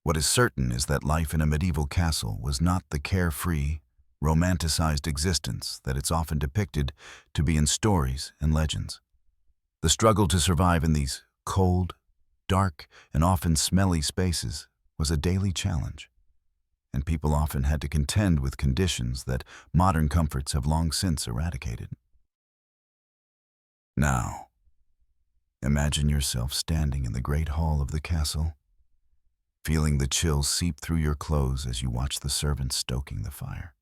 What is certain is that life in a medieval castle was not the carefree, romanticized existence that it's often depicted to be in stories and legends. The struggle to survive in these cold, dark, and often smelly spaces was a daily challenge, and people often had to contend with conditions that modern comforts have long since eradicated. Now, imagine yourself standing in the great hall of the castle, feeling the chills seep through your clothes as you watch the servants stoking the fire,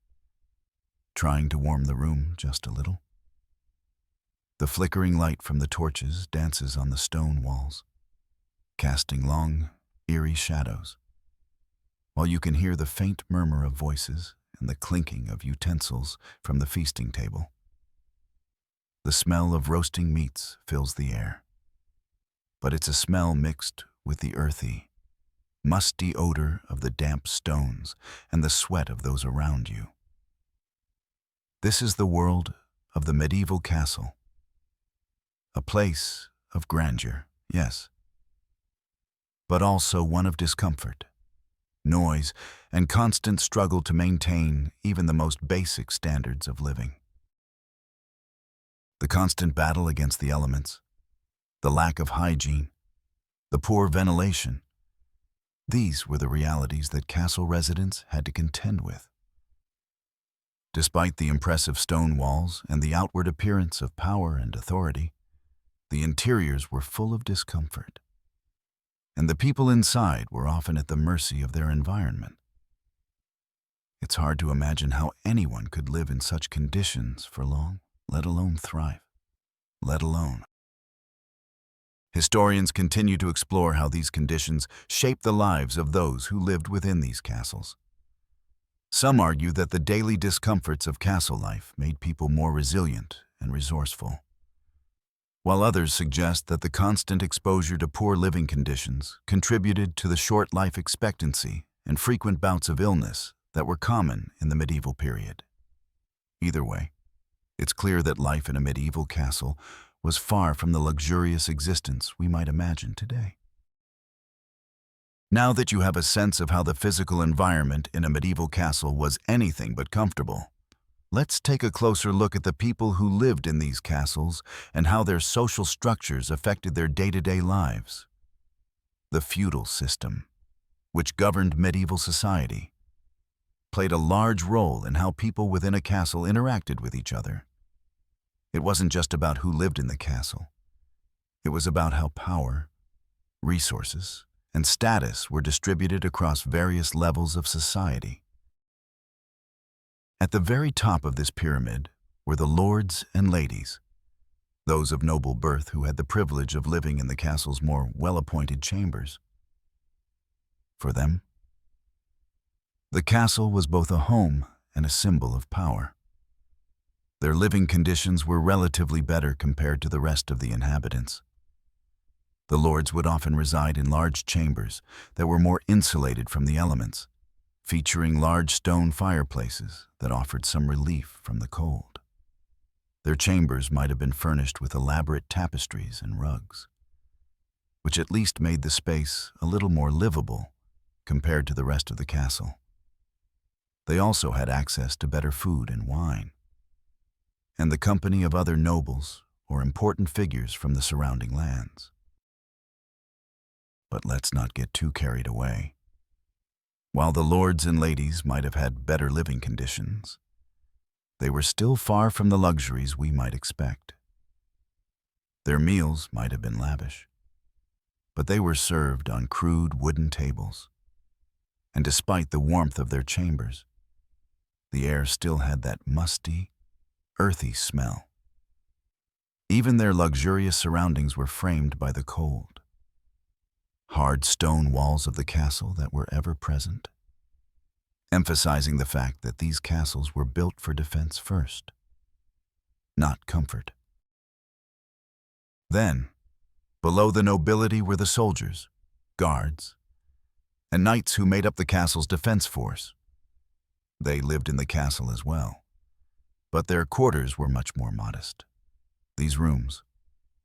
trying to warm the room just a little. The flickering light from the torches dances on the stone walls, casting long, eerie shadows, while you can hear the faint murmur of voices and the clinking of utensils from the feasting table. The smell of roasting meats fills the air, but it's a smell mixed with the earthy, musty odor of the damp stones and the sweat of those around you. This is the world of the medieval castle. A place of grandeur, yes, but also one of discomfort, noise, and constant struggle to maintain even the most basic standards of living. The constant battle against the elements, the lack of hygiene, the poor ventilation, these were the realities that castle residents had to contend with. Despite the impressive stone walls and the outward appearance of power and authority, the interiors were full of discomfort, and the people inside were often at the mercy of their environment. It's hard to imagine how anyone could live in such conditions for long, let alone thrive, let alone. Historians continue to explore how these conditions shape the lives of those who lived within these castles. Some argue that the daily discomforts of castle life made people more resilient and resourceful, while others suggest that the constant exposure to poor living conditions contributed to the short life expectancy and frequent bouts of illness that were common in the medieval period. Either way, it's clear that life in a medieval castle was far from the luxurious existence we might imagine today. Now that you have a sense of how the physical environment in a medieval castle was anything but comfortable, let's take a closer look at the people who lived in these castles and how their social structures affected their day-to-day lives. The feudal system, which governed medieval society, played a large role in how people within a castle interacted with each other. It wasn't just about who lived in the castle. It was about how power, resources, and status were distributed across various levels of society. At the very top of this pyramid were the lords and ladies, those of noble birth who had the privilege of living in the castle's more well-appointed chambers. For them, the castle was both a home and a symbol of power. Their living conditions were relatively better compared to the rest of the inhabitants. The lords would often reside in large chambers that were more insulated from the elements, featuring large stone fireplaces that offered some relief from the cold. Their chambers might have been furnished with elaborate tapestries and rugs, which at least made the space a little more livable compared to the rest of the castle. They also had access to better food and wine, and the company of other nobles or important figures from the surrounding lands. But let's not get too carried away. While the lords and ladies might have had better living conditions, they were still far from the luxuries we might expect. Their meals might have been lavish, but they were served on crude wooden tables, and despite the warmth of their chambers, the air still had that musty, earthy smell. Even their luxurious surroundings were framed by the cold. Hard stone walls of the castle that were ever present, emphasizing the fact that these castles were built for defense first, not comfort. Then, below the nobility were the soldiers, guards, and knights who made up the castle's defense force. They lived in the castle as well, but their quarters were much more modest. These rooms,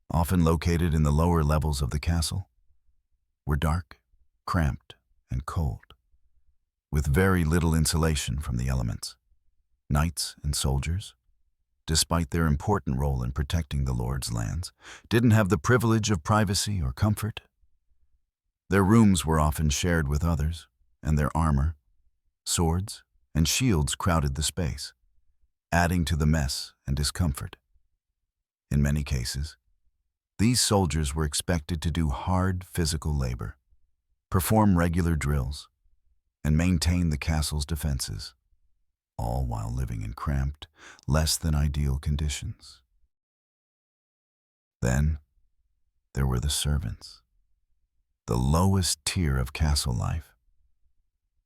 often located in the lower levels of the castle, were dark, cramped, and cold, with very little insulation from the elements. Knights and soldiers, despite their important role in protecting the lord's lands, didn't have the privilege of privacy or comfort. Their rooms were often shared with others, and their armor, swords, and shields crowded the space, adding to the mess and discomfort. In many cases, these soldiers were expected to do hard physical labor, perform regular drills, and maintain the castle's defenses, all while living in cramped, less than ideal conditions. Then, there were the servants, the lowest tier of castle life.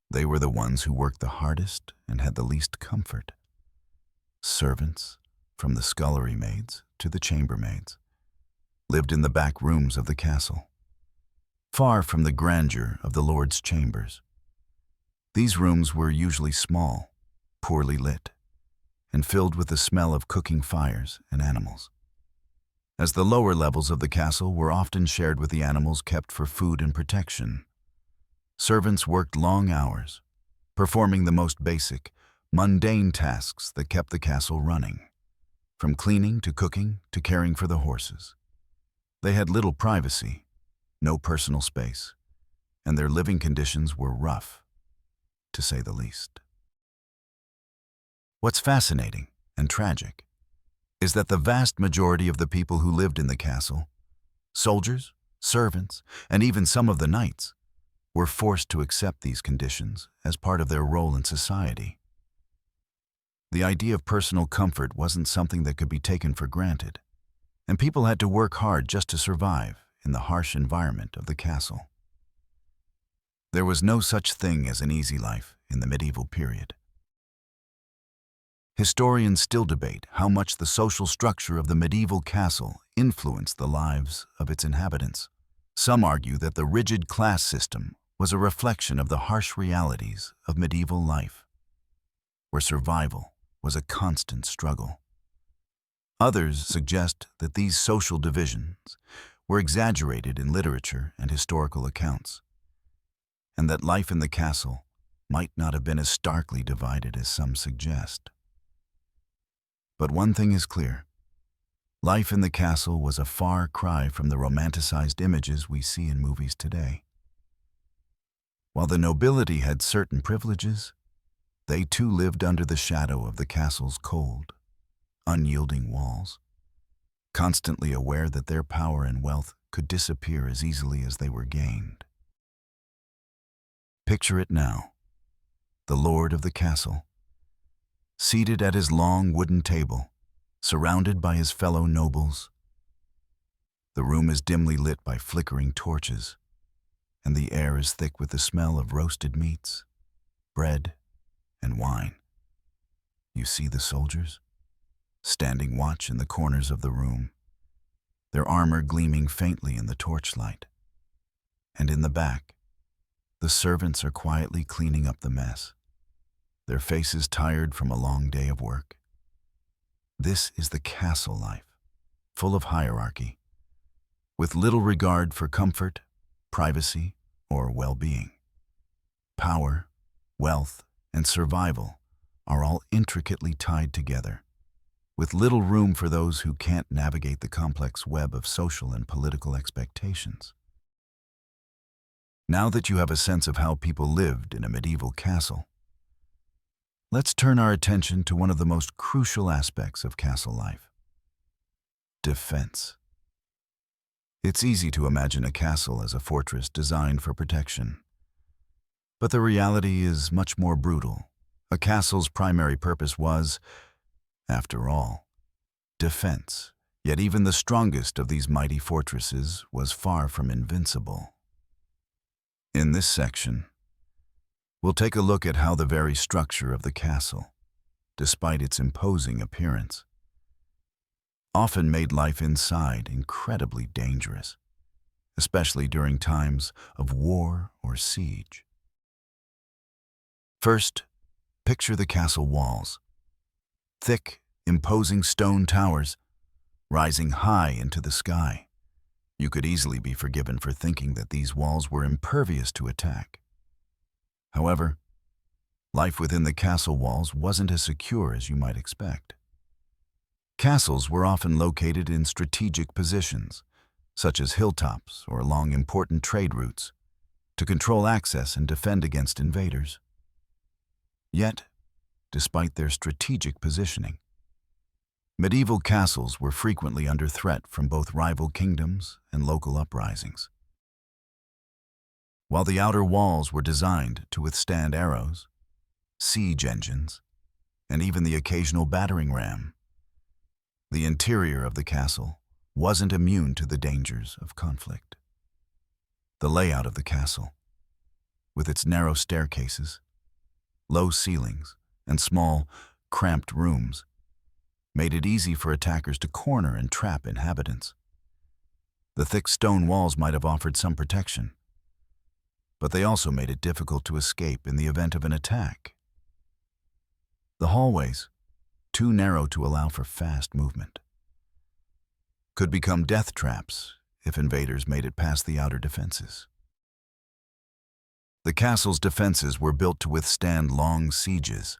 They were the ones who worked the hardest and had the least comfort. Servants, from the scullery maids to the chambermaids, lived in the back rooms of the castle, far from the grandeur of the lord's chambers. These rooms were usually small, poorly lit, and filled with the smell of cooking fires and animals, as the lower levels of the castle were often shared with the animals kept for food and protection. Servants worked long hours, performing the most basic, mundane tasks that kept the castle running, from cleaning to cooking to caring for the horses. They had little privacy, no personal space, and their living conditions were rough, to say the least. What's fascinating and tragic is that the vast majority of the people who lived in the castle, soldiers, servants, and even some of the knights, were forced to accept these conditions as part of their role in society. The idea of personal comfort wasn't something that could be taken for granted, and people had to work hard just to survive in the harsh environment of the castle. There was no such thing as an easy life in the medieval period. Historians still debate how much the social structure of the medieval castle influenced the lives of its inhabitants. Some argue that the rigid class system was a reflection of the harsh realities of medieval life, where survival was a constant struggle. Others suggest that these social divisions were exaggerated in literature and historical accounts, and that life in the castle might not have been as starkly divided as some suggest. But one thing is clear: life in the castle was a far cry from the romanticized images we see in movies today. While the nobility had certain privileges, they too lived under the shadow of the castle's cold, unyielding walls, constantly aware that their power and wealth could disappear as easily as they were gained. Picture it now: the lord of the castle, seated at his long wooden table, surrounded by his fellow nobles. The room is dimly lit by flickering torches, and the air is thick with the smell of roasted meats, bread, and wine. You see the soldiers, standing watch in the corners of the room, their armor gleaming faintly in the torchlight. And in the back, the servants are quietly cleaning up the mess, their faces tired from a long day of work. This is the castle life, full of hierarchy, with little regard for comfort, privacy, or well-being. Power, wealth, and survival are all intricately tied together, with little room for those who can't navigate the complex web of social and political expectations. Now that you have a sense of how people lived in a medieval castle, let's turn our attention to one of the most crucial aspects of castle life: defense. It's easy to imagine a castle as a fortress designed for protection. But the reality is much more brutal. A castle's primary purpose was, after all, defense. Yet even the strongest of these mighty fortresses was far from invincible. In this section, we'll take a look at how the very structure of the castle, despite its imposing appearance, often made life inside incredibly dangerous, especially during times of war or siege. First, picture the castle walls. Thick, imposing stone towers rising high into the sky. You could easily be forgiven for thinking that these walls were impervious to attack. However, life within the castle walls wasn't as secure as you might expect. Castles were often located in strategic positions, such as hilltops or along important trade routes, to control access and defend against invaders. Yet, despite their strategic positioning, medieval castles were frequently under threat from both rival kingdoms and local uprisings. While the outer walls were designed to withstand arrows, siege engines, and even the occasional battering ram, the interior of the castle wasn't immune to the dangers of conflict. The layout of the castle, with its narrow staircases, low ceilings, and small, cramped rooms, made it easy for attackers to corner and trap inhabitants. The thick stone walls might have offered some protection, but they also made it difficult to escape in the event of an attack. The hallways, too narrow to allow for fast movement, could become death traps if invaders made it past the outer defenses. The castle's defenses were built to withstand long sieges,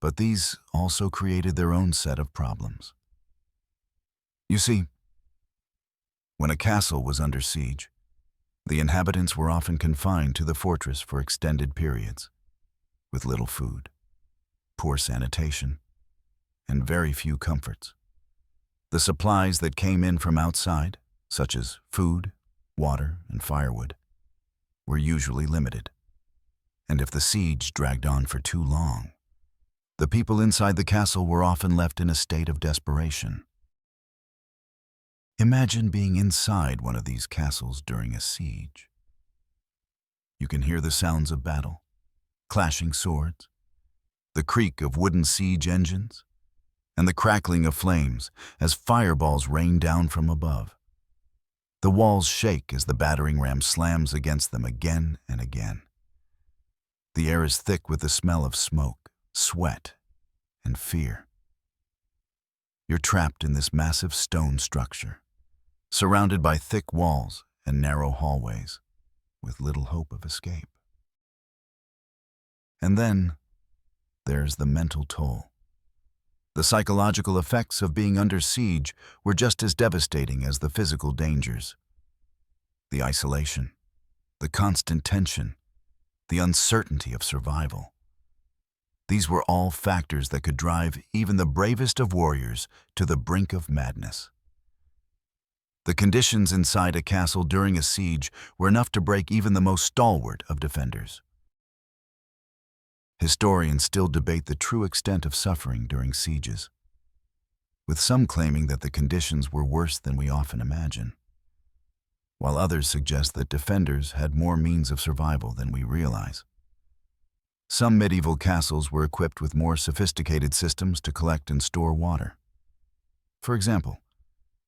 but these also created their own set of problems. You see, when a castle was under siege, the inhabitants were often confined to the fortress for extended periods, with little food, poor sanitation, and very few comforts. The supplies that came in from outside, such as food, water, and firewood, were usually limited. And if the siege dragged on for too long, the people inside the castle were often left in a state of desperation. Imagine being inside one of these castles during a siege. You can hear the sounds of battle, clashing swords, the creak of wooden siege engines, and the crackling of flames as fireballs rain down from above. The walls shake as the battering ram slams against them again and again. The air is thick with the smell of smoke, sweat, and fear. You're trapped in this massive stone structure, surrounded by thick walls and narrow hallways, with little hope of escape. And then there's the mental toll. The psychological effects of being under siege were just as devastating as the physical dangers. The isolation, the constant tension, the uncertainty of survival. These were all factors that could drive even the bravest of warriors to the brink of madness. The conditions inside a castle during a siege were enough to break even the most stalwart of defenders. Historians still debate the true extent of suffering during sieges, with some claiming that the conditions were worse than we often imagine, while others suggest that defenders had more means of survival than we realize. Some medieval castles were equipped with more sophisticated systems to collect and store water. For example,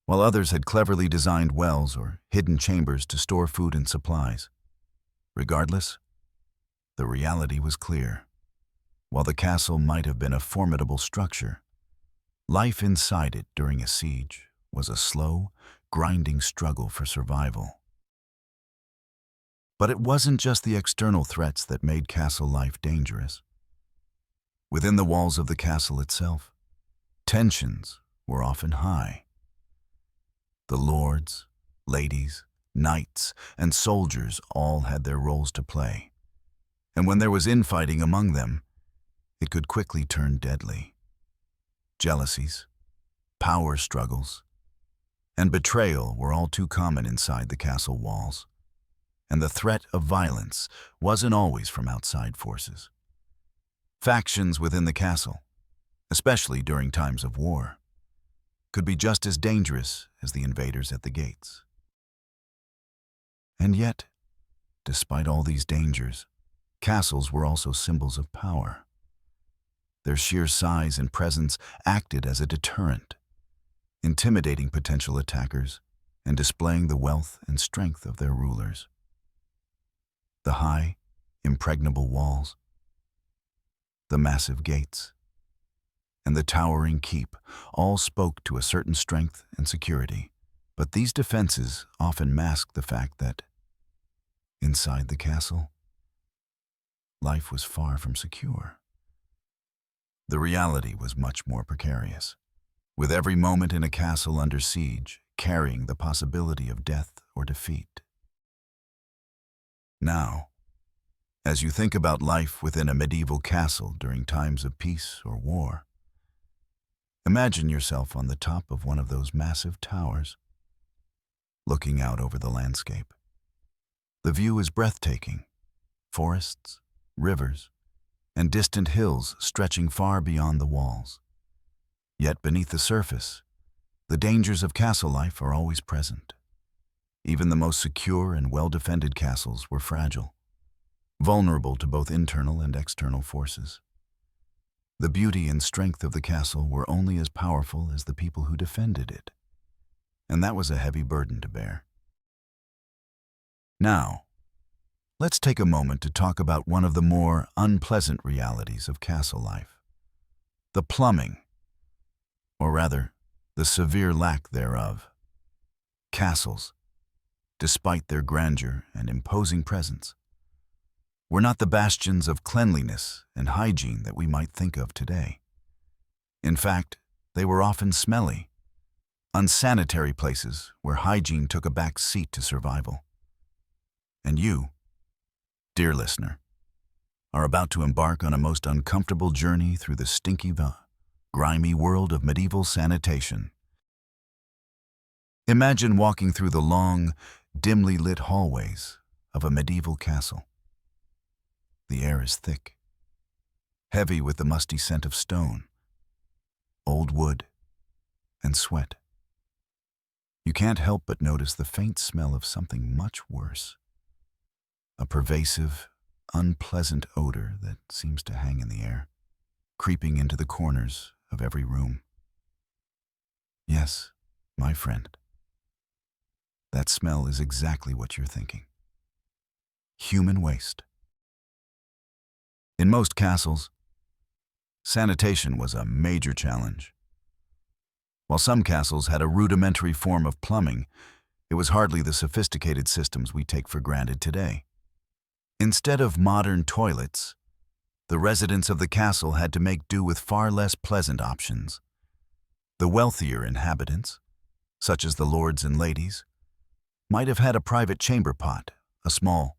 while others had cleverly designed wells or hidden chambers to store food and supplies. Regardless, the reality was clear. While the castle might have been a formidable structure, life inside it during a siege was a slow, grinding struggle for survival. But it wasn't just the external threats that made castle life dangerous. Within the walls of the castle itself, Tensions were often high. The lords, ladies, knights, and soldiers all had their roles to play. And when there was infighting among them, it could quickly turn deadly. Jealousies, power struggles, and betrayal were all too common inside the castle walls. And the threat of violence wasn't always from outside forces. Factions within the castle, especially during times of war, could be just as dangerous as the invaders at the gates. And yet, despite all these dangers, castles were also symbols of power. Their sheer size and presence acted as a deterrent, intimidating potential attackers and displaying the wealth and strength of their rulers. The high, impregnable walls, the massive gates, and the towering keep all spoke to a certain strength and security. But these defenses often masked the fact that, inside the castle, life was far from secure. The reality was much more precarious, with every moment in a castle under siege carrying the possibility of death or defeat. Now, as you think about life within a medieval castle during times of peace or war, imagine yourself on the top of one of those massive towers, looking out over the landscape. The view is breathtaking: forests, rivers, and distant hills stretching far beyond the walls. Yet beneath the surface, the dangers of castle life are always present. Even the most secure and well-defended castles were fragile, vulnerable to both internal and external forces. The beauty and strength of the castle were only as powerful as the people who defended it, and that was a heavy burden to bear. Now, let's take a moment to talk about one of the more unpleasant realities of castle life: the plumbing, or rather, the severe lack thereof. Castles, despite their grandeur and imposing presence, were not the bastions of cleanliness and hygiene that we might think of today. In fact, they were often smelly, unsanitary places where hygiene took a back seat to survival. And you, dear listener, are about to embark on a most uncomfortable journey through the stinky, grimy world of medieval sanitation. Imagine walking through the long, dimly lit hallways of a medieval castle. The air is thick, heavy with the musty scent of stone, old wood, and sweat. You can't help but notice the faint smell of something much worse: a pervasive, unpleasant odor that seems to hang in the air, creeping into the corners of every room. Yes, my friend, that smell is exactly what you're thinking: human waste. In most castles, sanitation was a major challenge. While some castles had a rudimentary form of plumbing, it was hardly the sophisticated systems we take for granted today. Instead of modern toilets, the residents of the castle had to make do with far less pleasant options. The wealthier inhabitants, such as the lords and ladies, might have had a private chamber pot, a small,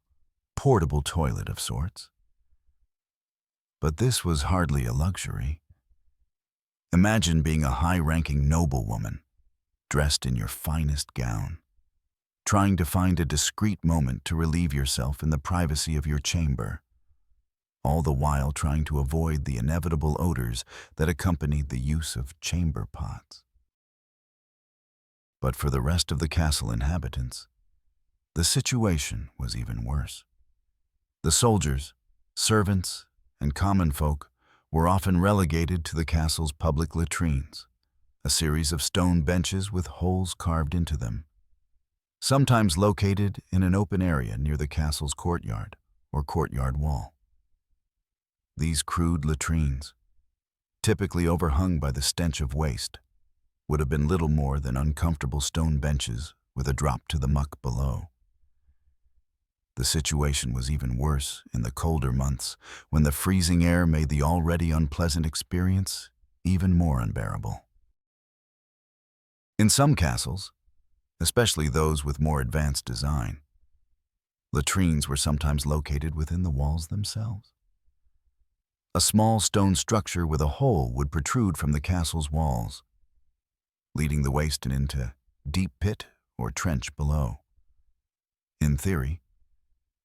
portable toilet of sorts. But this was hardly a luxury. Imagine being a high-ranking noblewoman, dressed in your finest gown, trying to find a discreet moment to relieve yourself in the privacy of your chamber, all the while trying to avoid the inevitable odors that accompanied the use of chamber pots. But for the rest of the castle inhabitants, the situation was even worse. The soldiers, servants, and common folk were often relegated to the castle's public latrines, a series of stone benches with holes carved into them, sometimes located in an open area near the castle's courtyard or courtyard wall. These crude latrines, typically overhung by the stench of waste, would have been little more than uncomfortable stone benches with a drop to the muck below. The situation was even worse in the colder months, when the freezing air made the already unpleasant experience even more unbearable. In some castles, especially those with more advanced design, latrines were sometimes located within the walls themselves. A small stone structure with a hole would protrude from the castle's walls, leading the waste into deep pit or trench below. In theory,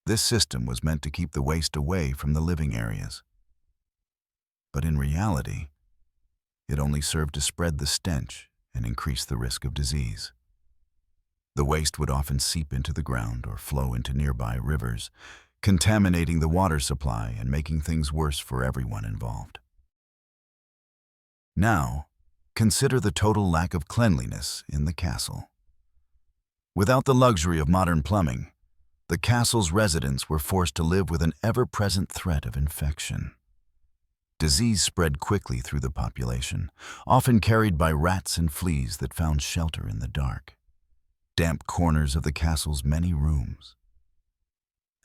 this system was meant to keep the waste away from the living areas. But in reality, it only served to spread the stench and increase the risk of disease. The waste would often seep into the ground or flow into nearby rivers, contaminating the water supply and making things worse for everyone involved. Now, consider the total lack of cleanliness in the castle. Without the luxury of modern plumbing, the castle's residents were forced to live with an ever-present threat of infection. Disease spread quickly through the population, often carried by rats and fleas that found shelter in the dark, damp corners of the castle's many rooms.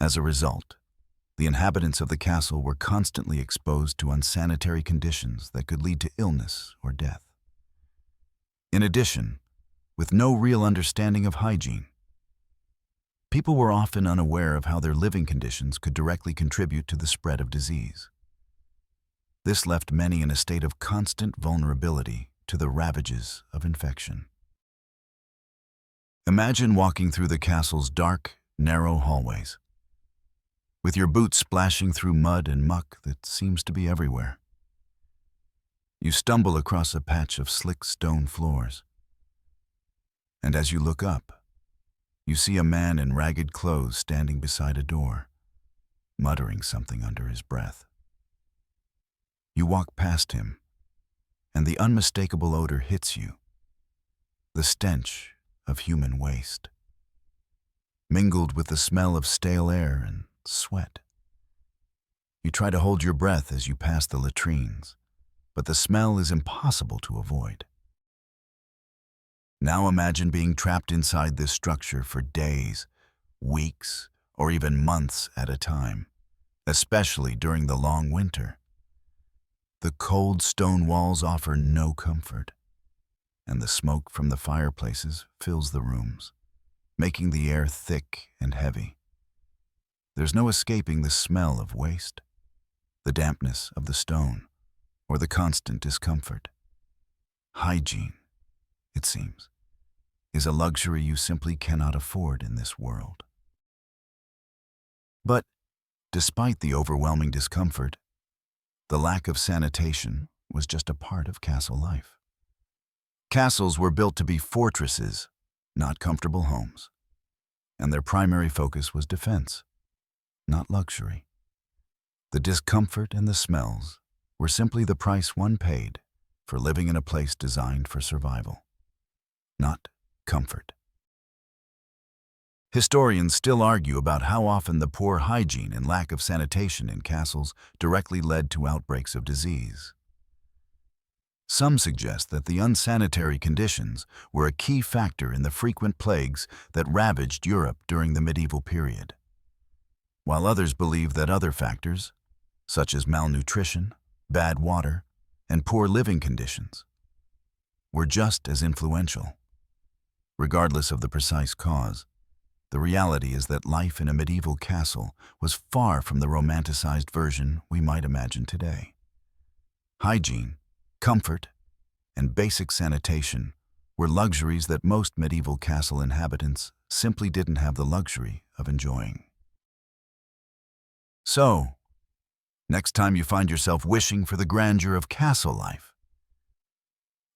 As a result, the inhabitants of the castle were constantly exposed to unsanitary conditions that could lead to illness or death. In addition, with no real understanding of hygiene, people were often unaware of how their living conditions could directly contribute to the spread of disease. This left many in a state of constant vulnerability to the ravages of infection. Imagine walking through the castle's dark, narrow hallways, with your boots splashing through mud and muck that seems to be everywhere. You stumble across a patch of slick stone floors, and as you look up, you see a man in ragged clothes standing beside a door, muttering something under his breath. You walk past him, and the unmistakable odor hits you, the stench of human waste, mingled with the smell of stale air and sweat. You try to hold your breath as you pass the latrines, but the smell is impossible to avoid. Now imagine being trapped inside this structure for days, weeks, or even months at a time, especially during the long winter. The cold stone walls offer no comfort, and the smoke from the fireplaces fills the rooms, making the air thick and heavy. There's no escaping the smell of waste, the dampness of the stone, or the constant discomfort. Hygiene, it seems, is a luxury you simply cannot afford in this world. But despite the overwhelming discomfort, the lack of sanitation was just a part of castle life. Castles were built to be fortresses, not comfortable homes, and their primary focus was defense, not luxury. The discomfort and the smells were simply the price one paid for living in a place designed for survival, not comfort. Historians still argue about how often the poor hygiene and lack of sanitation in castles directly led to outbreaks of disease. Some suggest that the unsanitary conditions were a key factor in the frequent plagues that ravaged Europe during the medieval period, while others believe that other factors, such as malnutrition, bad water, and poor living conditions, were just as influential. Regardless of the precise cause, the reality is that life in a medieval castle was far from the romanticized version we might imagine today. Hygiene, comfort, and basic sanitation were luxuries that most medieval castle inhabitants simply didn't have the luxury of enjoying. So, next time you find yourself wishing for the grandeur of castle life,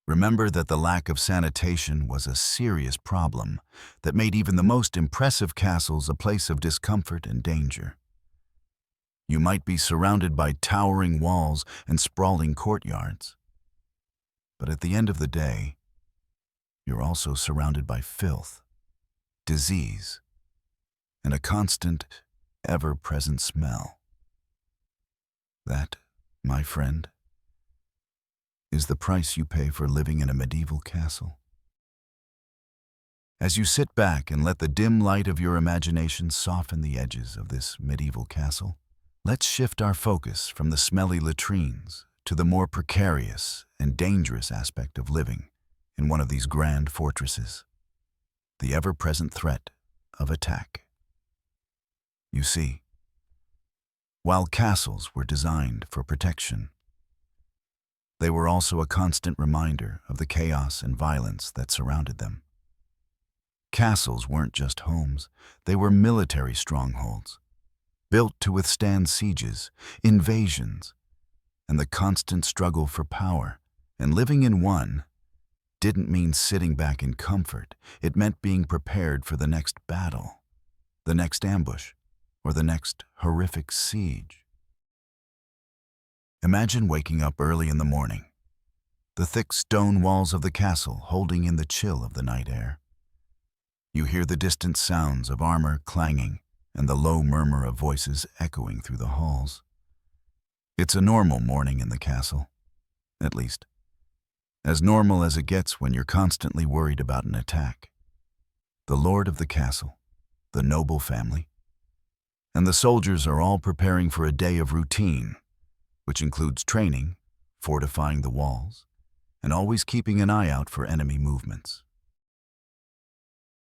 remember that the lack of sanitation was a serious problem that made even the most impressive castles a place of discomfort and danger. You might be surrounded by towering walls and sprawling courtyards, but at the end of the day, you're also surrounded by filth, disease, and a constant, ever-present smell. That, my friend, is the price you pay for living in a medieval castle. As you sit back and let the dim light of your imagination soften the edges of this medieval castle, let's shift our focus from the smelly latrines to the more precarious and dangerous aspect of living in one of these grand fortresses: the ever-present threat of attack. You see, while castles were designed for protection, they were also a constant reminder of the chaos and violence that surrounded them. Castles weren't just homes, they were military strongholds, built to withstand sieges, invasions, and the constant struggle for power. And living in one didn't mean sitting back in comfort. It meant being prepared for the next battle, the next ambush, or the next horrific siege. Imagine waking up early in the morning, the thick stone walls of the castle holding in the chill of the night air. You hear the distant sounds of armor clanging and the low murmur of voices echoing through the halls. It's a normal morning in the castle, at least, as normal as it gets when you're constantly worried about an attack. The lord of the castle, the noble family, and the soldiers are all preparing for a day of routine, which includes training, fortifying the walls, and always keeping an eye out for enemy movements.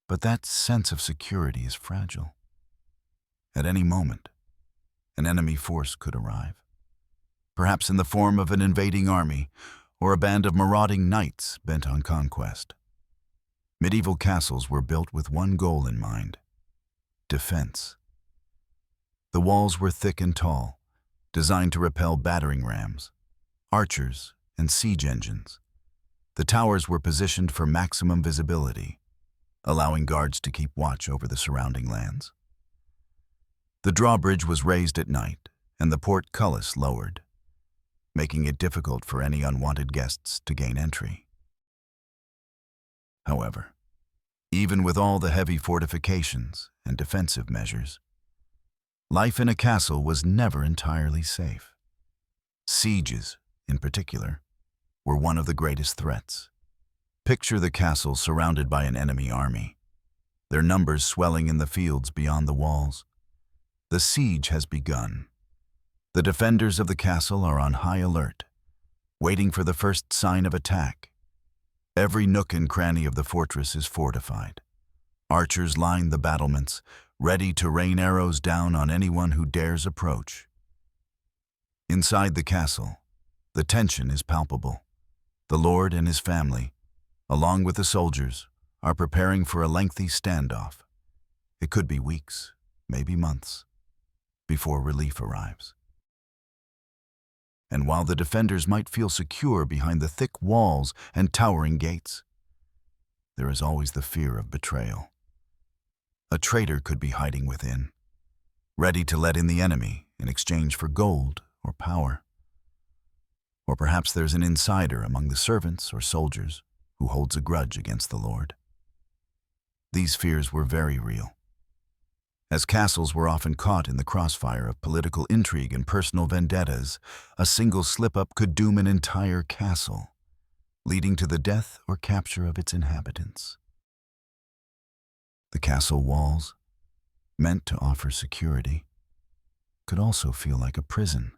But that sense of security is fragile. At any moment, an enemy force could arrive, perhaps in the form of an invading army or a band of marauding knights bent on conquest. Medieval castles were built with one goal in mind: defense. The walls were thick and tall, designed to repel battering rams, archers, and siege engines. The towers were positioned for maximum visibility, allowing guards to keep watch over the surrounding lands. The drawbridge was raised at night and the portcullis lowered, making it difficult for any unwanted guests to gain entry. However, even with all the heavy fortifications and defensive measures, life in a castle was never entirely safe. Sieges, in particular, were one of the greatest threats. Picture the castle surrounded by an enemy army, their numbers swelling in the fields beyond the walls. The siege has begun. The defenders of the castle are on high alert, waiting for the first sign of attack. Every nook and cranny of the fortress is fortified. Archers line the battlements, ready to rain arrows down on anyone who dares approach. Inside the castle, the tension is palpable. The lord and his family, along with the soldiers, are preparing for a lengthy standoff. It could be weeks, maybe months, before relief arrives. And while the defenders might feel secure behind the thick walls and towering gates, there is always the fear of betrayal. A traitor could be hiding within, ready to let in the enemy in exchange for gold or power. Or perhaps there's an insider among the servants or soldiers who holds a grudge against the lord. These fears were very real, as castles were often caught in the crossfire of political intrigue and personal vendettas. A single slip-up could doom an entire castle, leading to the death or capture of its inhabitants. The castle walls, meant to offer security, could also feel like a prison.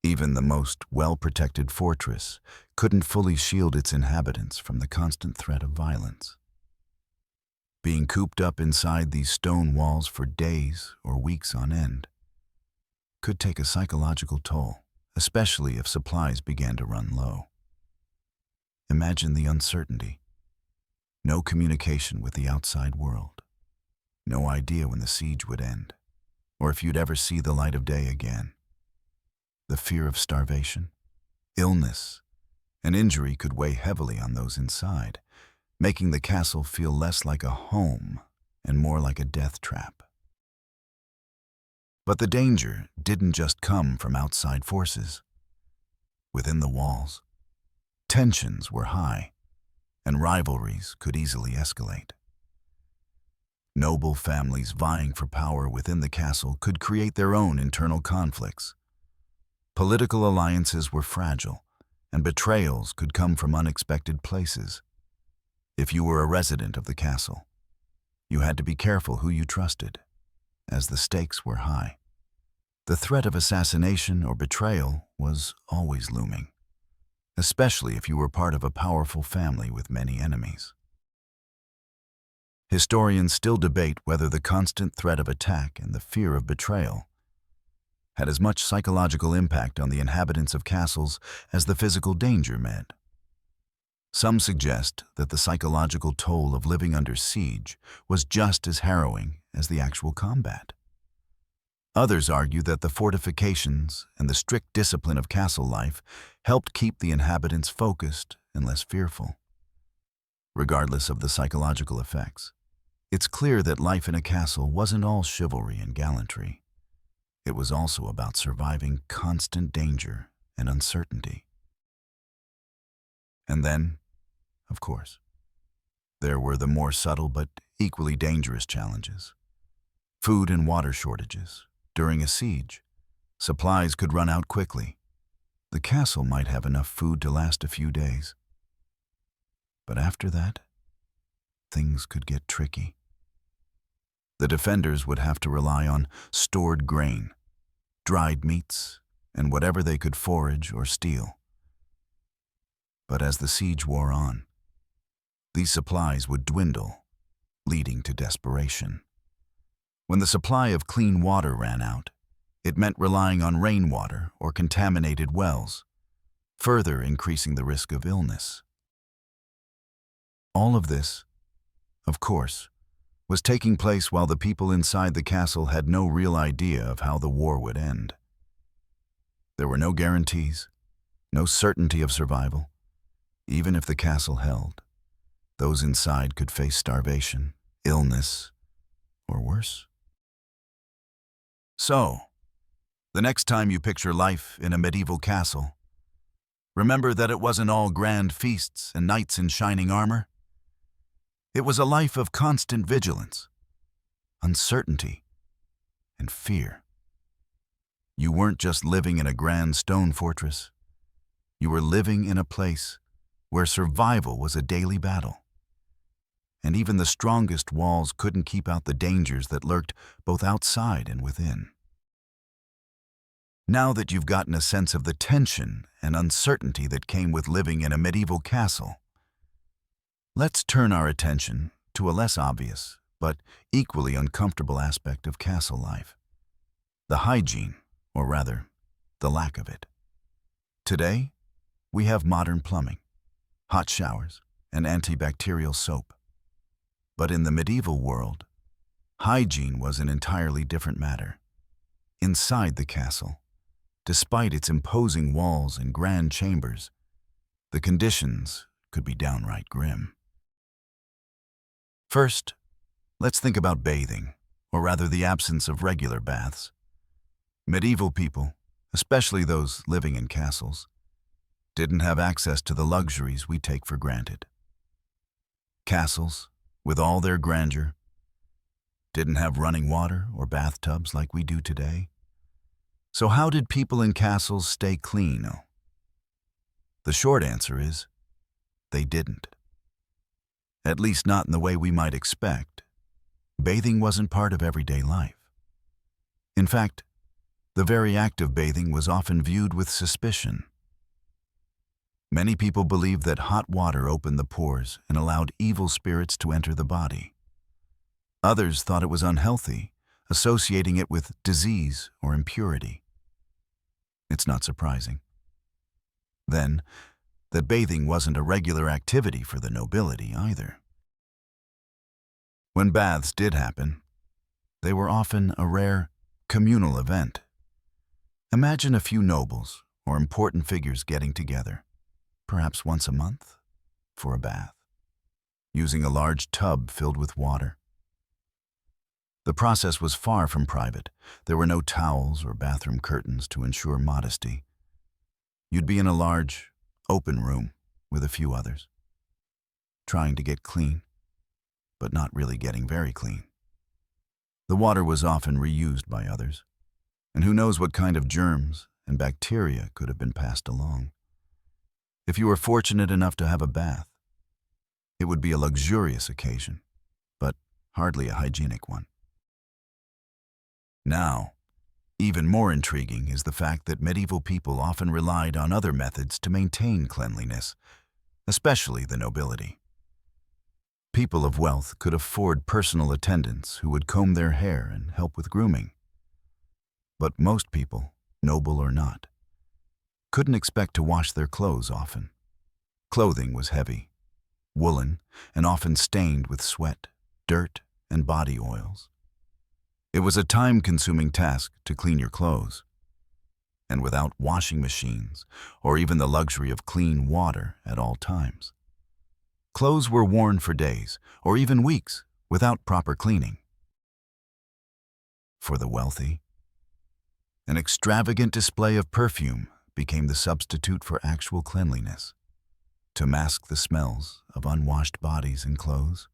Even the most well-protected fortress couldn't fully shield its inhabitants from the constant threat of violence. Being cooped up inside these stone walls for days or weeks on end could take a psychological toll, especially if supplies began to run low. Imagine the uncertainty. No communication with the outside world. No idea when the siege would end, or if you'd ever see the light of day again. The fear of starvation, illness, and injury could weigh heavily on those inside, making the castle feel less like a home and more like a death trap. But the danger didn't just come from outside forces. Within the walls, tensions were high, and rivalries could easily escalate. Noble families vying for power within the castle could create their own internal conflicts. Political alliances were fragile, and betrayals could come from unexpected places. If you were a resident of the castle, you had to be careful who you trusted, as the stakes were high. The threat of assassination or betrayal was always looming, especially if you were part of a powerful family with many enemies. Historians still debate whether the constant threat of attack and the fear of betrayal had as much psychological impact on the inhabitants of castles as the physical danger meant. Some suggest that the psychological toll of living under siege was just as harrowing as the actual combat. Others argue that the fortifications and the strict discipline of castle life helped keep the inhabitants focused and less fearful. Regardless of the psychological effects, it's clear that life in a castle wasn't all chivalry and gallantry. It was also about surviving constant danger and uncertainty. And then, of course, there were the more subtle but equally dangerous challenges. Food and water shortages. During a siege, supplies could run out quickly. The castle might have enough food to last a few days. But after that, things could get tricky. The defenders would have to rely on stored grain, dried meats, and whatever they could forage or steal. But as the siege wore on, these supplies would dwindle, leading to desperation. When the supply of clean water ran out, it meant relying on rainwater or contaminated wells, further increasing the risk of illness. All of this, of course, was taking place while the people inside the castle had no real idea of how the war would end. There were no guarantees, no certainty of survival. Even if the castle held, those inside could face starvation, illness, or worse. So, the next time you picture life in a medieval castle, remember that it wasn't all grand feasts and knights in shining armor. It was a life of constant vigilance, uncertainty, and fear. You weren't just living in a grand stone fortress. You were living in a place where survival was a daily battle. And even the strongest walls couldn't keep out the dangers that lurked both outside and within. Now that you've gotten a sense of the tension and uncertainty that came with living in a medieval castle, let's turn our attention to a less obvious but equally uncomfortable aspect of castle life: the hygiene, or rather, the lack of it. Today, we have modern plumbing, hot showers, and antibacterial soap. But in the medieval world, hygiene was an entirely different matter. Inside the castle, despite its imposing walls and grand chambers, the conditions could be downright grim. First, let's think about bathing, or rather the absence of regular baths. Medieval people, especially those living in castles, didn't have access to the luxuries we take for granted. Castles, with all their grandeur, didn't have running water or bathtubs like we do today. So how did people in castles stay clean? The short answer is, they didn't. At least not in the way we might expect. Bathing wasn't part of everyday life. In fact, the very act of bathing was often viewed with suspicion. Many people believed that hot water opened the pores and allowed evil spirits to enter the body. Others thought it was unhealthy, associating it with disease or impurity. It's not surprising, then, that bathing wasn't a regular activity for the nobility either. When baths did happen, they were often a rare, communal event. Imagine a few nobles or important figures getting together, perhaps once a month, for a bath, using a large tub filled with water. The process was far from private. There were no towels or bathroom curtains to ensure modesty. You'd be in a large, open room with a few others, trying to get clean, but not really getting very clean. The water was often reused by others, and who knows what kind of germs and bacteria could have been passed along. If you were fortunate enough to have a bath, it would be a luxurious occasion, but hardly a hygienic one. Now, Even more intriguing is the fact that medieval people often relied on other methods to maintain cleanliness, especially the nobility. People of wealth could afford personal attendants who would comb their hair and help with grooming. But most people, noble or not, couldn't expect to wash their clothes often. Clothing was heavy, woolen, and often stained with sweat, dirt, and body oils. It was a time-consuming task to clean your clothes. And without washing machines or even the luxury of clean water at all times, clothes were worn for days or even weeks without proper cleaning. For the wealthy, an extravagant display of perfume became the substitute for actual cleanliness, to mask the smells of unwashed bodies and clothes.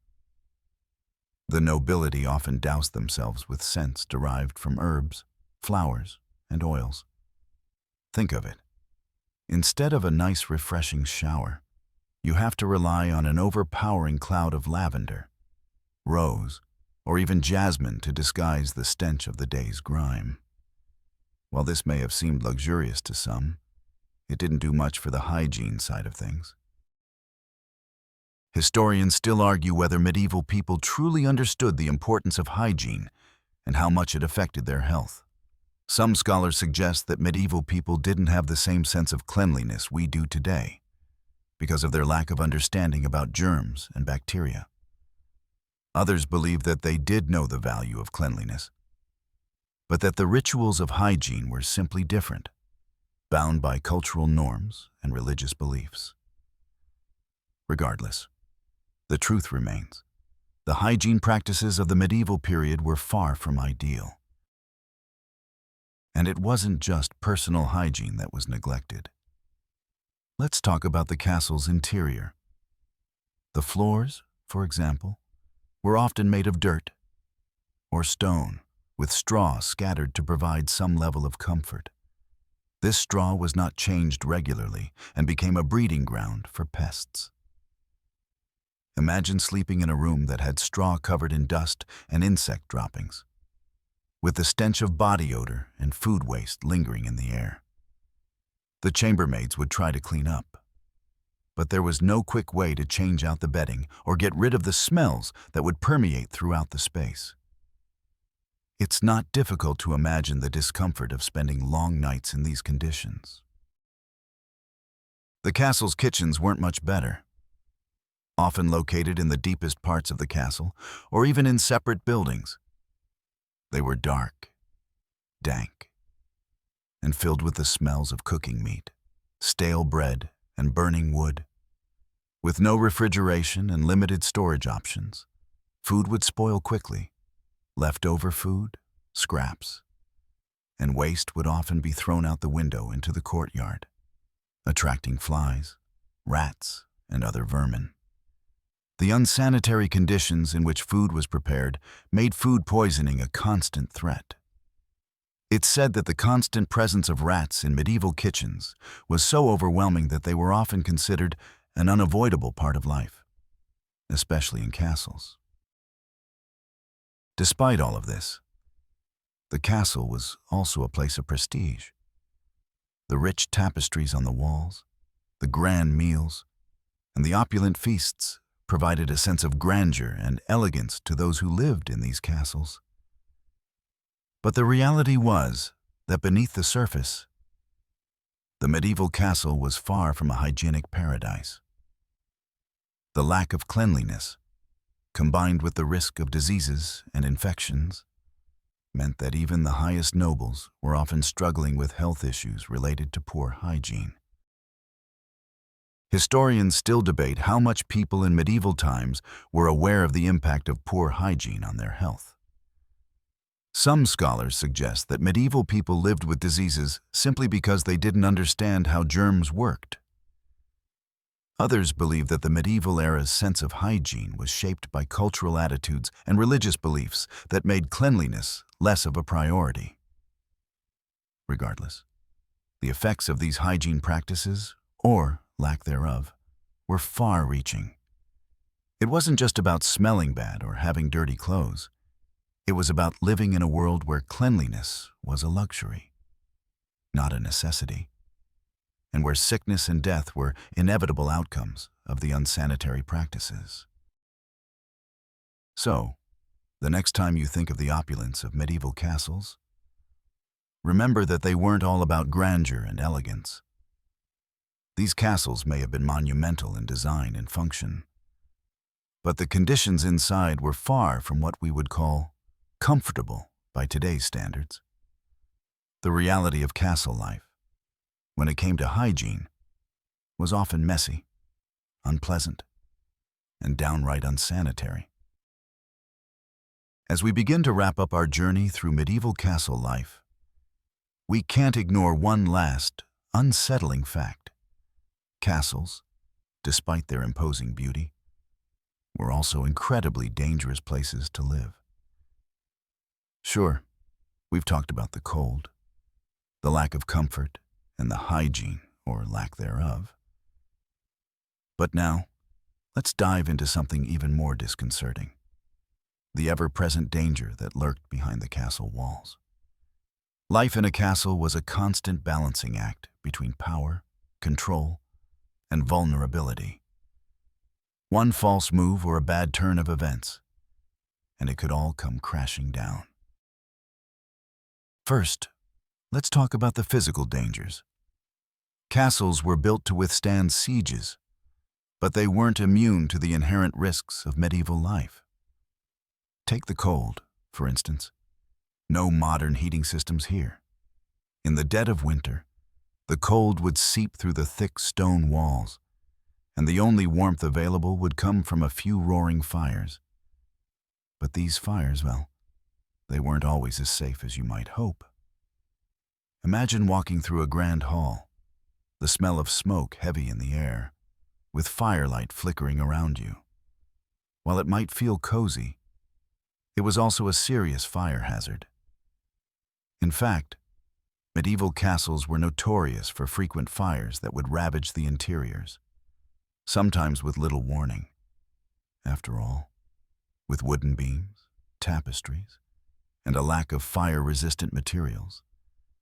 The nobility often doused themselves with scents derived from herbs, flowers, and oils. Think of it. Instead of a nice, refreshing shower, you have to rely on an overpowering cloud of lavender, rose, or even jasmine to disguise the stench of the day's grime. While this may have seemed luxurious to some, it didn't do much for the hygiene side of things. Historians still argue whether medieval people truly understood the importance of hygiene and how much it affected their health. Some scholars suggest that medieval people didn't have the same sense of cleanliness we do today because of their lack of understanding about germs and bacteria. Others believe that they did know the value of cleanliness, but that the rituals of hygiene were simply different, bound by cultural norms and religious beliefs. Regardless, the truth remains. The hygiene practices of the medieval period were far from ideal. And it wasn't just personal hygiene that was neglected. Let's talk about the castle's interior. The floors, for example, were often made of dirt or stone, with straw scattered to provide some level of comfort. This straw was not changed regularly and became a breeding ground for pests. Imagine sleeping in a room that had straw covered in dust and insect droppings, with the stench of body odor and food waste lingering in the air. The chambermaids would try to clean up, but there was no quick way to change out the bedding or get rid of the smells that would permeate throughout the space. It's not difficult to imagine the discomfort of spending long nights in these conditions. The castle's kitchens weren't much better. Often located in the deepest parts of the castle, or even in separate buildings. They were dark, dank, and filled with the smells of cooking meat, stale bread, and burning wood. With no refrigeration and limited storage options, food would spoil quickly. Leftover food, scraps, and waste would often be thrown out the window into the courtyard, attracting flies, rats, and other vermin. The unsanitary conditions in which food was prepared made food poisoning a constant threat. It's said that the constant presence of rats in medieval kitchens was so overwhelming that they were often considered an unavoidable part of life, especially in castles. Despite all of this, the castle was also a place of prestige. The rich tapestries on the walls, the grand meals, and the opulent feasts provided a sense of grandeur and elegance to those who lived in these castles. But the reality was that beneath the surface, the medieval castle was far from a hygienic paradise. The lack of cleanliness, combined with the risk of diseases and infections, meant that even the highest nobles were often struggling with health issues related to poor hygiene. Historians still debate how much people in medieval times were aware of the impact of poor hygiene on their health. Some scholars suggest that medieval people lived with diseases simply because they didn't understand how germs worked. Others believe that the medieval era's sense of hygiene was shaped by cultural attitudes and religious beliefs that made cleanliness less of a priority. Regardless, the effects of these hygiene practices, or lack thereof, were far-reaching. It wasn't just about smelling bad or having dirty clothes. It was about living in a world where cleanliness was a luxury, not a necessity, and where sickness and death were inevitable outcomes of the unsanitary practices. So, the next time you think of the opulence of medieval castles, remember that they weren't all about grandeur and elegance. These castles may have been monumental in design and function, but the conditions inside were far from what we would call comfortable by today's standards. The reality of castle life, when it came to hygiene, was often messy, unpleasant, and downright unsanitary. As we begin to wrap up our journey through medieval castle life, we can't ignore one last, unsettling fact. Castles, despite their imposing beauty, were also incredibly dangerous places to live. Sure, we've talked about the cold, the lack of comfort, and the hygiene, or lack thereof. But now, let's dive into something even more disconcerting: the ever-present danger that lurked behind the castle walls. Life in a castle was a constant balancing act between power, control, and vulnerability. One false move or a bad turn of events, and it could all come crashing down. First, let's talk about the physical dangers. Castles were built to withstand sieges, but they weren't immune to the inherent risks of medieval life. Take the cold, for instance. No modern heating systems here. In the dead of winter, the cold would seep through the thick stone walls, and the only warmth available would come from a few roaring fires. But these fires, well, they weren't always as safe as you might hope. Imagine walking through a grand hall, the smell of smoke heavy in the air, with firelight flickering around you. While it might feel cozy, it was also a serious fire hazard. In fact, medieval castles were notorious for frequent fires that would ravage the interiors, sometimes with little warning. After all, with wooden beams, tapestries, and a lack of fire-resistant materials,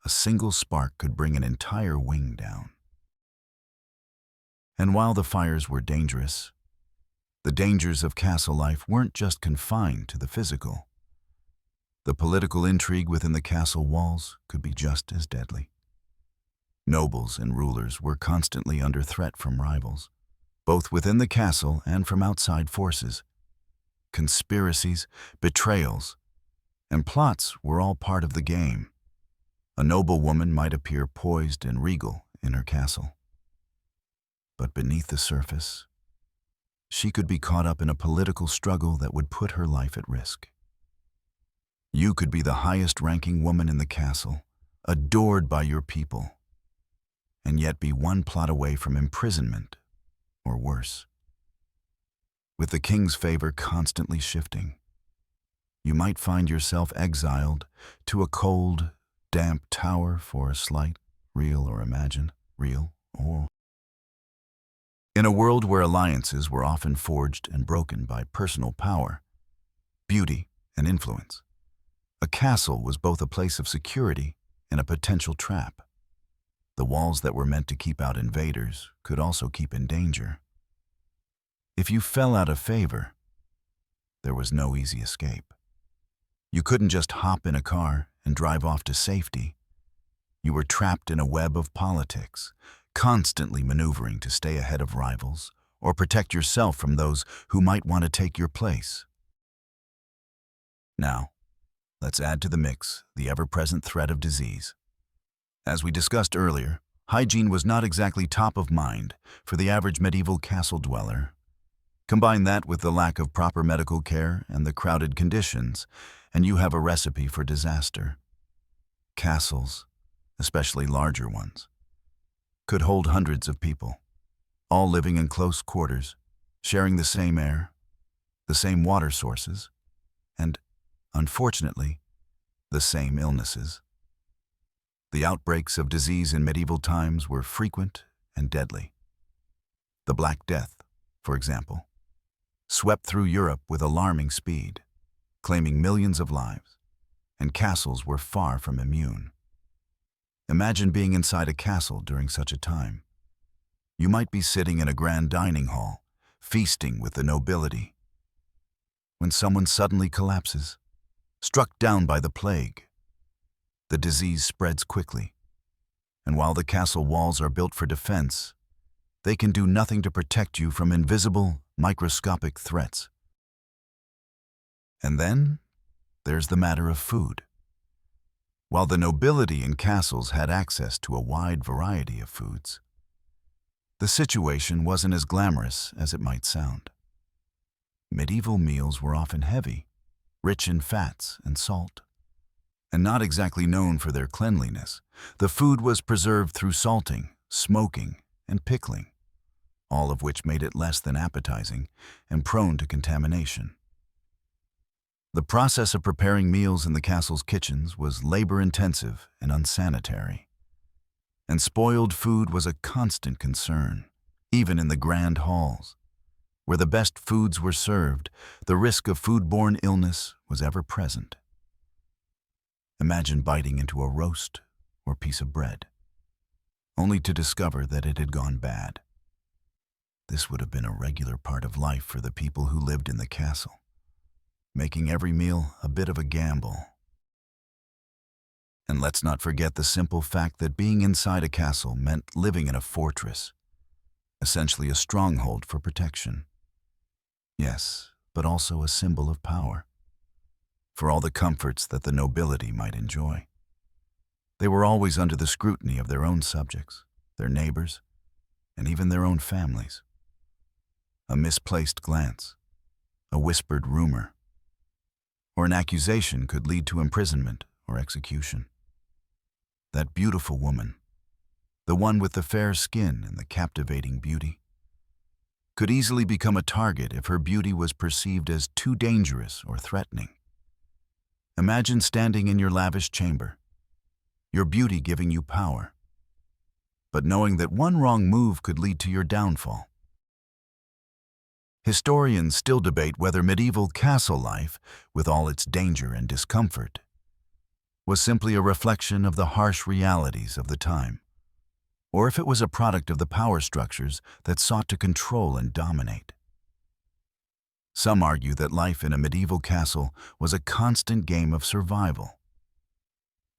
a single spark could bring an entire wing down. And while the fires were dangerous, the dangers of castle life weren't just confined to the physical. The political intrigue within the castle walls could be just as deadly. Nobles and rulers were constantly under threat from rivals, both within the castle and from outside forces. Conspiracies, betrayals, and plots were all part of the game. A noble woman might appear poised and regal in her castle, but beneath the surface, she could be caught up in a political struggle that would put her life at risk. You could be the highest-ranking woman in the castle, adored by your people, and yet be one plot away from imprisonment, or worse. With the king's favor constantly shifting, you might find yourself exiled to a cold, damp tower for a slight, real or imagined, real or... In a world where alliances were often forged and broken by personal power, beauty, and influence, a castle was both a place of security and a potential trap. The walls that were meant to keep out invaders could also keep in danger. If you fell out of favor, there was no easy escape. You couldn't just hop in a car and drive off to safety. You were trapped in a web of politics, constantly maneuvering to stay ahead of rivals or protect yourself from those who might want to take your place. Now, let's add to the mix the ever-present threat of disease. As we discussed earlier, hygiene was not exactly top of mind for the average medieval castle dweller. Combine that with the lack of proper medical care and the crowded conditions, and you have a recipe for disaster. Castles, especially larger ones, could hold hundreds of people, all living in close quarters, sharing the same air, the same water sources, and, unfortunately, the same illnesses. The outbreaks of disease in medieval times were frequent and deadly. The Black Death, for example, swept through Europe with alarming speed, claiming millions of lives, and castles were far from immune. Imagine being inside a castle during such a time. You might be sitting in a grand dining hall, feasting with the nobility, when someone suddenly collapses, struck down by the plague. The disease spreads quickly, and while the castle walls are built for defense, they can do nothing to protect you from invisible, microscopic threats. And then, there's the matter of food. While the nobility in castles had access to a wide variety of foods, the situation wasn't as glamorous as it might sound. Medieval meals were often heavy, rich in fats and salt, and not exactly known for their cleanliness. The food was preserved through salting, smoking, and pickling, all of which made it less than appetizing and prone to contamination. The process of preparing meals in the castle's kitchens was labor-intensive and unsanitary, and spoiled food was a constant concern, even in the grand halls. Where the best foods were served, the risk of foodborne illness was ever present. Imagine biting into a roast or piece of bread, only to discover that it had gone bad. This would have been a regular part of life for the people who lived in the castle, making every meal a bit of a gamble. And let's not forget the simple fact that being inside a castle meant living in a fortress, essentially a stronghold for protection. Yes, but also a symbol of power, for all the comforts that the nobility might enjoy. They were always under the scrutiny of their own subjects, their neighbors, and even their own families. A misplaced glance, a whispered rumor, or an accusation could lead to imprisonment or execution. That beautiful woman, the one with the fair skin and the captivating beauty, could easily become a target if her beauty was perceived as too dangerous or threatening. Imagine standing in your lavish chamber, your beauty giving you power, but knowing that one wrong move could lead to your downfall. Historians still debate whether medieval castle life, with all its danger and discomfort, was simply a reflection of the harsh realities of the time, or if it was a product of the power structures that sought to control and dominate. Some argue that life in a medieval castle was a constant game of survival,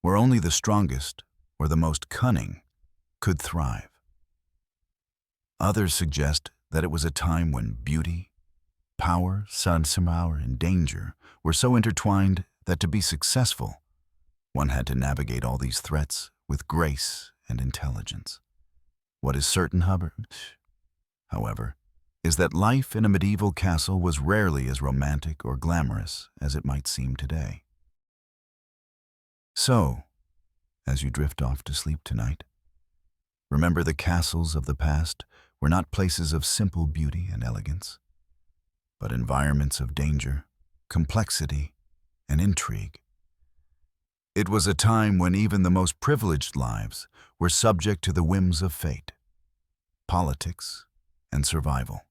where only the strongest or the most cunning could thrive. Others suggest that it was a time when beauty, power, power, and danger were so intertwined that to be successful, one had to navigate all these threats with grace and intelligence. What is certain, however, is that life in a medieval castle was rarely as romantic or glamorous as it might seem today. So, as you drift off to sleep tonight, remember the castles of the past were not places of simple beauty and elegance, but environments of danger, complexity, and intrigue. It was a time when even the most privileged lives were subject to the whims of fate, politics, and survival.